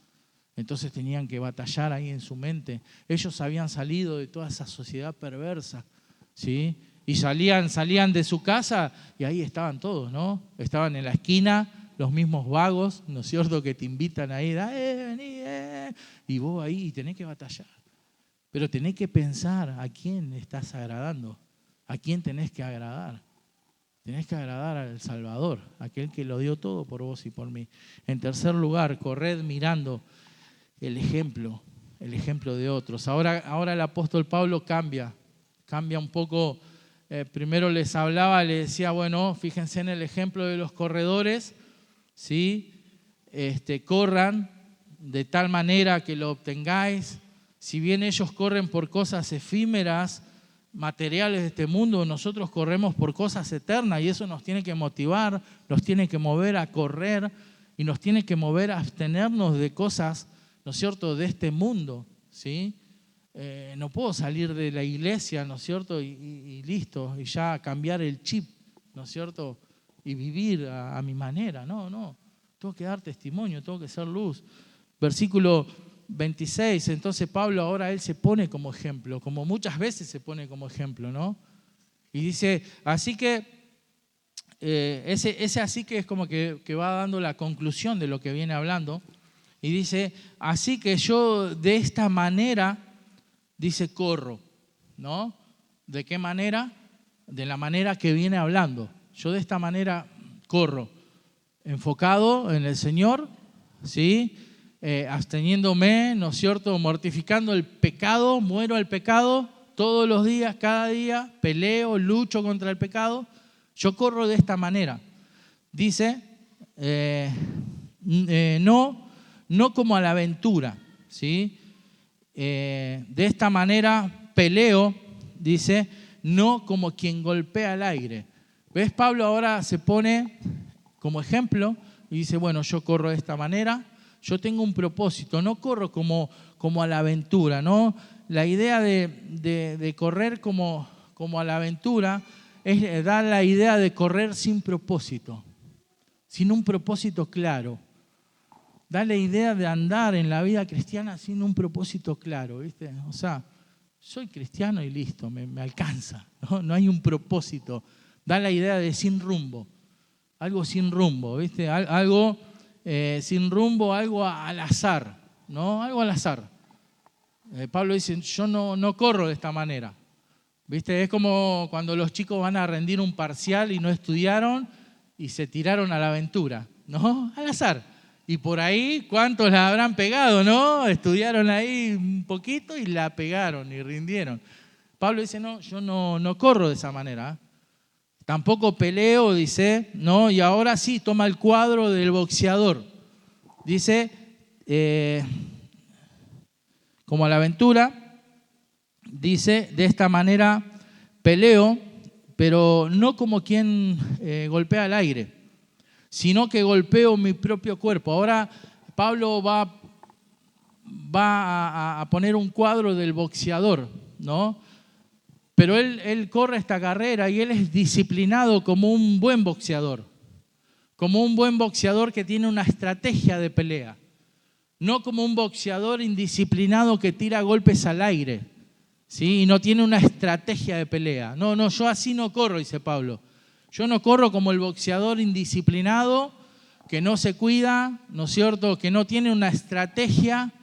Entonces tenían que batallar ahí en su mente. Ellos habían salido de toda esa sociedad perversa, ¿sí? Y salían de su casa y ahí estaban todos, ¿no? Estaban en la esquina, los mismos vagos, ¿no es cierto?, que te invitan ahí, vení, y vos ahí tenés que batallar. Pero tenés que pensar a quién estás agradando, a quién tenés que agradar. Tenés que agradar al Salvador, aquel que lo dio todo por vos y por mí. En tercer lugar, corred mirando el ejemplo de otros. Ahora el apóstol Pablo cambia un poco. Primero les decía, bueno, fíjense en el ejemplo de los corredores, ¿sí? Corran de tal manera que lo obtengáis. Si bien ellos corren por cosas efímeras, materiales de este mundo, nosotros corremos por cosas eternas y eso nos tiene que motivar, nos tiene que mover a correr y nos tiene que mover a abstenernos de cosas, ¿no es cierto?, de este mundo, ¿sí? No puedo salir de la iglesia, ¿no es cierto?, y listo, y ya cambiar el chip, ¿no es cierto?, y vivir a mi manera. No, tengo que dar testimonio, tengo que ser luz. Versículo 26, entonces Pablo ahora él se pone como ejemplo, como muchas veces se pone como ejemplo, ¿no? Y dice, así que, ese así que es como que va dando la conclusión de lo que viene hablando. Y dice, así que yo de esta manera, dice, corro, ¿no? ¿De qué manera? De la manera que viene hablando. Yo de esta manera corro, enfocado en el Señor, ¿sí? Absteniéndome, ¿no es cierto? Mortificando el pecado, muero al pecado todos los días, cada día, peleo, lucho contra el pecado. Yo corro de esta manera. Dice, no como a la aventura, ¿sí? De esta manera peleo, dice, no como quien golpea al aire. ¿Ves? Pablo ahora se pone como ejemplo y dice, bueno, yo corro de esta manera, yo tengo un propósito, no corro como a la aventura, ¿no? La idea de correr como a la aventura es dar la idea de correr sin propósito, sin un propósito claro. Da la idea de andar en la vida cristiana sin un propósito claro, ¿viste? O sea, soy cristiano y listo, me alcanza, ¿no? No hay un propósito. Da la idea de sin rumbo, algo sin rumbo, ¿viste? Algo sin rumbo, algo al azar, ¿no? Algo al azar. Pablo dice, yo no corro de esta manera, ¿viste? Es como cuando los chicos van a rendir un parcial y no estudiaron y se tiraron a la aventura, ¿no? Al azar. Y por ahí, ¿cuántos la habrán pegado, no? Estudiaron ahí un poquito y la pegaron y rindieron. Pablo dice, no, yo no corro de esa manera. Tampoco peleo, dice, ¿no? Y ahora sí, toma el cuadro del boxeador. Dice, como a la aventura, dice, de esta manera peleo, pero no como quien golpea al aire, sino que golpeo mi propio cuerpo. Ahora Pablo va va a poner un cuadro del boxeador, ¿no? Pero él corre esta carrera y él es disciplinado como un buen boxeador que tiene una estrategia de pelea, no como un boxeador indisciplinado que tira golpes al aire, ¿sí? Y no tiene una estrategia de pelea. No, yo así no corro, dice Pablo. Yo no corro como el boxeador indisciplinado que no se cuida, ¿no es cierto?, que no tiene una estrategia,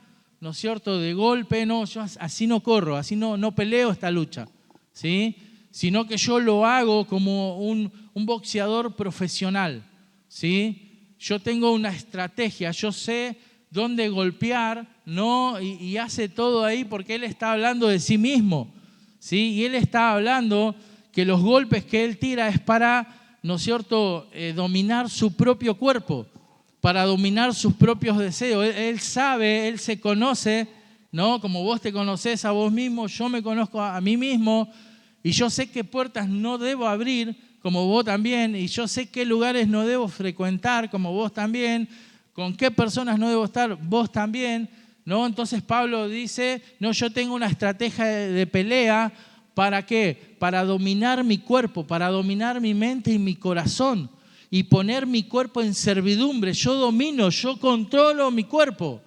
¿no es cierto?, de golpe. No, yo así no corro, así no peleo esta lucha, ¿sí? Sino que yo lo hago como un boxeador profesional, ¿sí? Yo tengo una estrategia, yo sé dónde golpear, ¿no? Y hace todo ahí porque él está hablando de sí mismo, ¿sí? Y él está hablando que los golpes que él tira es para, ¿no es cierto?, dominar su propio cuerpo, para dominar sus propios deseos. Él sabe, él se conoce, ¿no? Como vos te conocés a vos mismo, yo me conozco a mí mismo y yo sé qué puertas no debo abrir, como vos también, y yo sé qué lugares no debo frecuentar, como vos también, con qué personas no debo estar, vos también, ¿no? Entonces Pablo dice, no, yo tengo una estrategia de pelea. ¿Para qué? Para dominar mi cuerpo, para dominar mi mente y mi corazón y poner mi cuerpo en servidumbre. Yo domino, yo controlo mi cuerpo,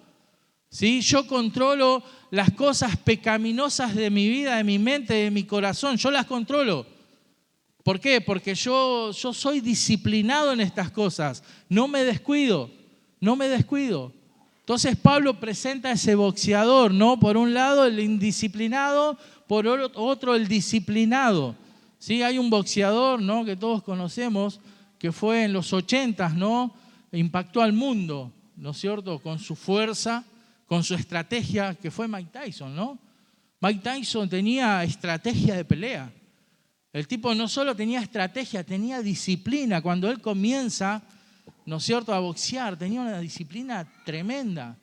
¿sí? Yo controlo las cosas pecaminosas de mi vida, de mi mente, de mi corazón. Yo las controlo. ¿Por qué? Porque yo soy disciplinado en estas cosas. No me descuido. Entonces Pablo presenta a ese boxeador, ¿no? Por un lado el indisciplinado, por otro el disciplinado. ¿Sí? Hay un boxeador, ¿no?, que todos conocemos, que fue en los 80s, ¿no? Impactó al mundo, ¿no es cierto?, con su fuerza, con su estrategia, que fue Mike Tyson, ¿no? Mike Tyson tenía estrategia de pelea. El tipo no solo tenía estrategia, tenía disciplina. Cuando él comienza, ¿no es cierto?, a boxear, tenía una disciplina tremenda.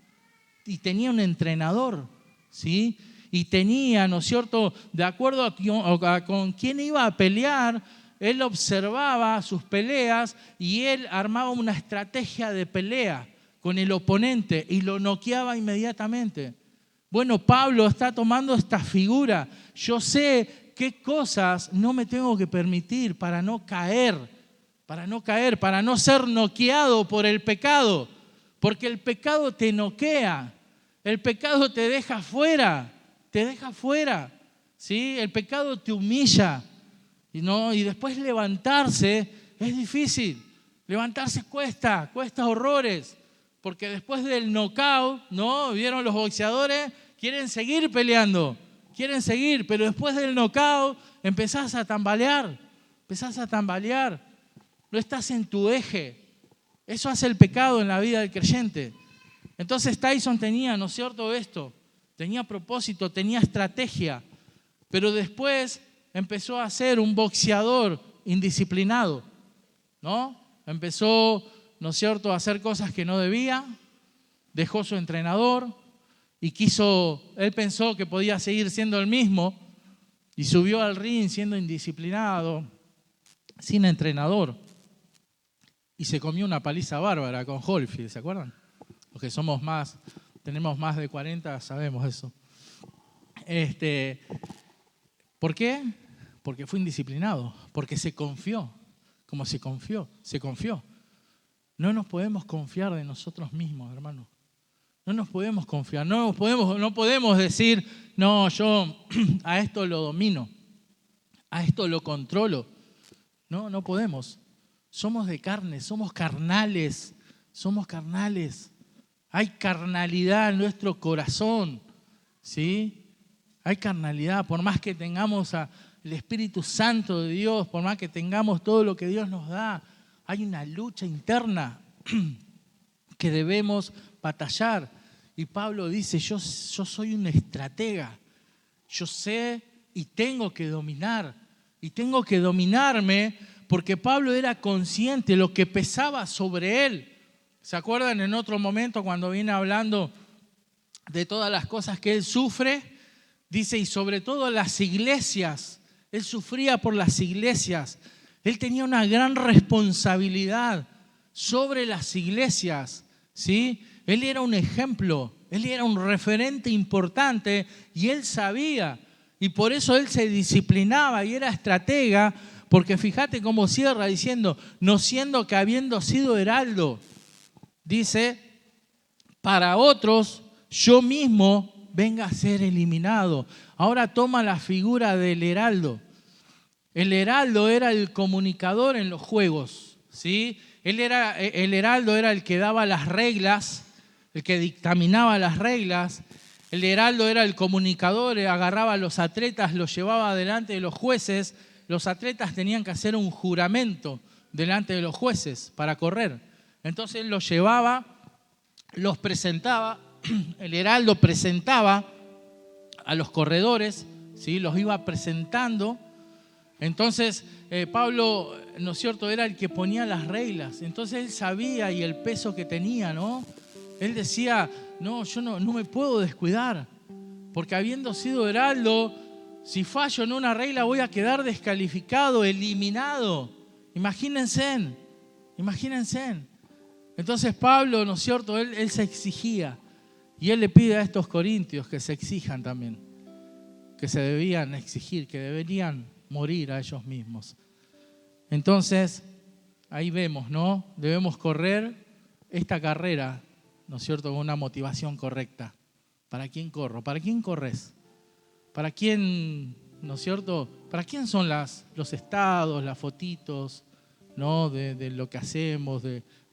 Y tenía un entrenador, ¿sí? Y tenía, ¿no es cierto?, de acuerdo a con quién iba a pelear, él observaba sus peleas y él armaba una estrategia de pelea con el oponente y lo noqueaba inmediatamente. Bueno, Pablo está tomando esta figura. Yo sé qué cosas no me tengo que permitir para no caer, para no ser noqueado por el pecado, porque el pecado te noquea, el pecado te deja fuera, ¿sí? El pecado te humilla, y después levantarse es difícil, levantarse cuesta horrores, porque después del knockout, ¿no? ¿Vieron los boxeadores? Quieren seguir peleando, pero después del knockout empezás a tambalear, no estás en tu eje. Eso hace el pecado en la vida del creyente. Entonces Tyson tenía, ¿no es cierto?, esto, tenía propósito, tenía estrategia, pero después empezó a ser un boxeador indisciplinado, ¿no? Empezó, ¿no es cierto?, a hacer cosas que no debía, dejó su entrenador y él pensó que podía seguir siendo el mismo y subió al ring siendo indisciplinado, sin entrenador, y se comió una paliza bárbara con Holyfield, ¿se acuerdan? Los que tenemos más de 40 sabemos eso. ¿Por qué? Porque fue indisciplinado, porque se confió. No nos podemos confiar de nosotros mismos, hermano. No nos podemos confiar, no podemos decir, no, yo a esto lo domino, a esto lo controlo. No podemos. Somos de carne, somos carnales. Hay carnalidad en nuestro corazón, ¿sí? Hay carnalidad, por más que tengamos el Espíritu Santo de Dios, por más que tengamos todo lo que Dios nos da, hay una lucha interna que debemos batallar. Y Pablo dice, yo soy un estratega, yo sé y tengo que dominar, y tengo que dominarme, porque Pablo era consciente de lo que pesaba sobre él. ¿Se acuerdan en otro momento cuando viene hablando de todas las cosas que él sufre? Dice, y sobre todo las iglesias, él sufría por las iglesias, él tenía una gran responsabilidad sobre las iglesias, ¿sí? Él era un ejemplo, él era un referente importante y él sabía. Y por eso él se disciplinaba y era estratega, porque fíjate cómo cierra diciendo, no siendo que habiendo sido heraldo, dice, para otros yo mismo venga a ser eliminado. Ahora toma la figura del heraldo. El heraldo era el comunicador en los juegos, ¿sí? El heraldo era el que daba las reglas, el que dictaminaba las reglas. El heraldo era el comunicador, agarraba a los atletas, los llevaba delante de los jueces. Los atletas tenían que hacer un juramento delante de los jueces para correr. Entonces él los llevaba, los presentaba, el heraldo presentaba a los corredores, ¿sí? Los iba presentando. Entonces Pablo, ¿no es cierto?, era el que ponía las reglas. Entonces él sabía y el peso que tenía, ¿no? Él decía, no, yo no me puedo descuidar, porque habiendo sido heraldo, si fallo en una regla voy a quedar descalificado, eliminado. Imagínense. Entonces Pablo, ¿no es cierto?, él se exigía. Y él le pide a estos corintios que se exijan también, que se debían exigir, que deberían morir a ellos mismos. Entonces, ahí vemos, ¿no? Debemos correr esta carrera, ¿no es cierto?, con una motivación correcta. ¿Para quién corro? ¿Para quién corres? ¿Para quién, no es cierto? ¿Para quién son los estados, las fotitos, ¿no?, de lo que hacemos?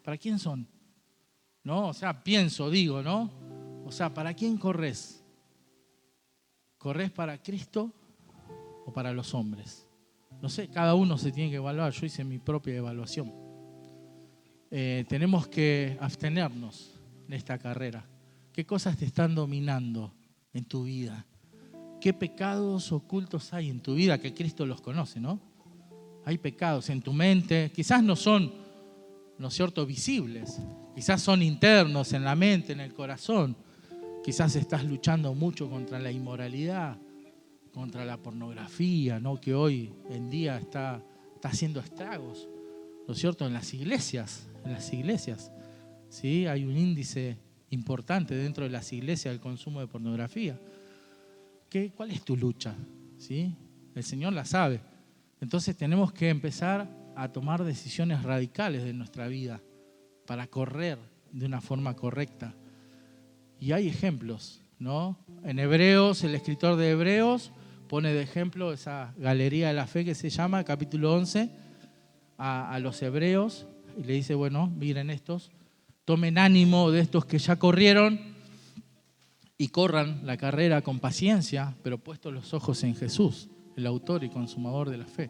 ¿Para quién son? ¿No? O sea, digo, ¿no? O sea, ¿para quién corres? ¿Corres para Cristo o para los hombres? No sé, cada uno se tiene que evaluar. Yo hice mi propia evaluación. Tenemos que abstenernos en esta carrera. ¿Qué cosas te están dominando en tu vida? ¿Qué pecados ocultos hay en tu vida que Cristo los conoce, ¿no? Hay pecados en tu mente, quizás no son, ¿no es cierto?, visibles. Quizás son internos en la mente, en el corazón. Quizás estás luchando mucho contra la inmoralidad, contra la pornografía, ¿no?, que hoy en día está haciendo estragos, ¿no es cierto?, en las iglesias, ¿sí? Hay un índice importante dentro de las iglesias del consumo de pornografía. ¿Cuál es tu lucha? ¿Sí? El Señor la sabe. Entonces tenemos que empezar a tomar decisiones radicales de nuestra vida para correr de una forma correcta. Y hay ejemplos, ¿no? En Hebreos, el escritor de Hebreos pone de ejemplo esa galería de la fe que se llama, capítulo 11, a los hebreos, y le dice, bueno, miren estos, tomen ánimo de estos que ya corrieron y corran la carrera con paciencia, pero puestos los ojos en Jesús, el autor y consumador de la fe.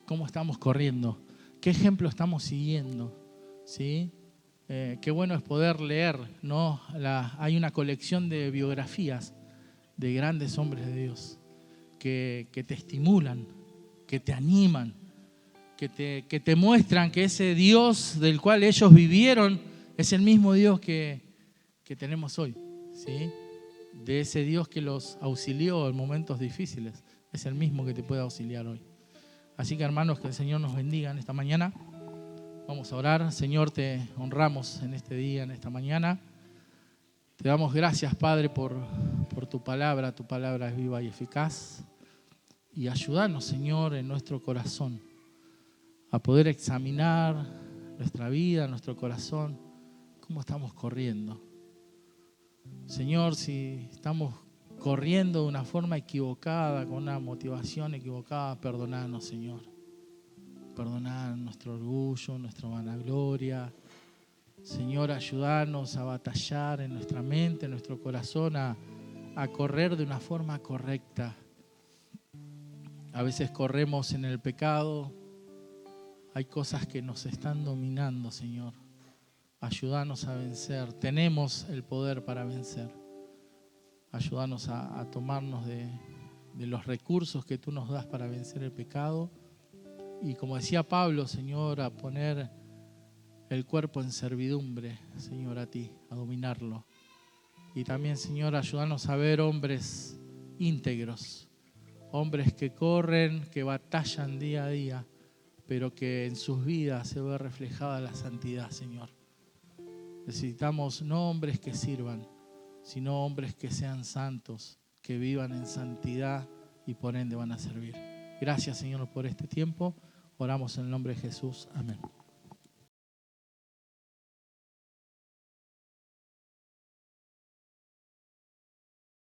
¿Cómo estamos corriendo? ¿Qué ejemplo estamos siguiendo? ¿Sí? Qué bueno es poder leer, ¿no? Hay una colección de biografías de grandes hombres de Dios que te estimulan, que te animan, que te muestran que ese Dios del cual ellos vivieron es el mismo Dios que tenemos hoy, ¿sí? De ese Dios que los auxilió en momentos difíciles, es el mismo que te puede auxiliar hoy. Así que, hermanos, que el Señor nos bendiga en esta mañana. Vamos a orar. Señor, te honramos en este día, en esta mañana. Te damos gracias, Padre, por tu palabra. Tu palabra es viva y eficaz. Y ayúdanos, Señor, en nuestro corazón a poder examinar nuestra vida, nuestro corazón, cómo estamos corriendo. Señor, si estamos corriendo de una forma equivocada, con una motivación equivocada, perdonanos, Señor. Perdonar nuestro orgullo, nuestra vanagloria. Señor, ayúdanos a batallar en nuestra mente, en nuestro corazón, a correr de una forma correcta. A veces corremos en el pecado. Hay cosas que nos están dominando, Señor. Ayúdanos a vencer. Tenemos el poder para vencer. Ayúdanos a tomarnos de los recursos que tú nos das para vencer el pecado. Y como decía Pablo, Señor, a poner el cuerpo en servidumbre, Señor, a ti, a dominarlo. Y también, Señor, ayúdanos a ver hombres íntegros, hombres que corren, que batallan día a día, pero que en sus vidas se ve reflejada la santidad, Señor. Necesitamos no hombres que sirvan, sino hombres que sean santos, que vivan en santidad y por ende van a servir. Gracias, Señor, por este tiempo. Oramos en el nombre de Jesús. Amén.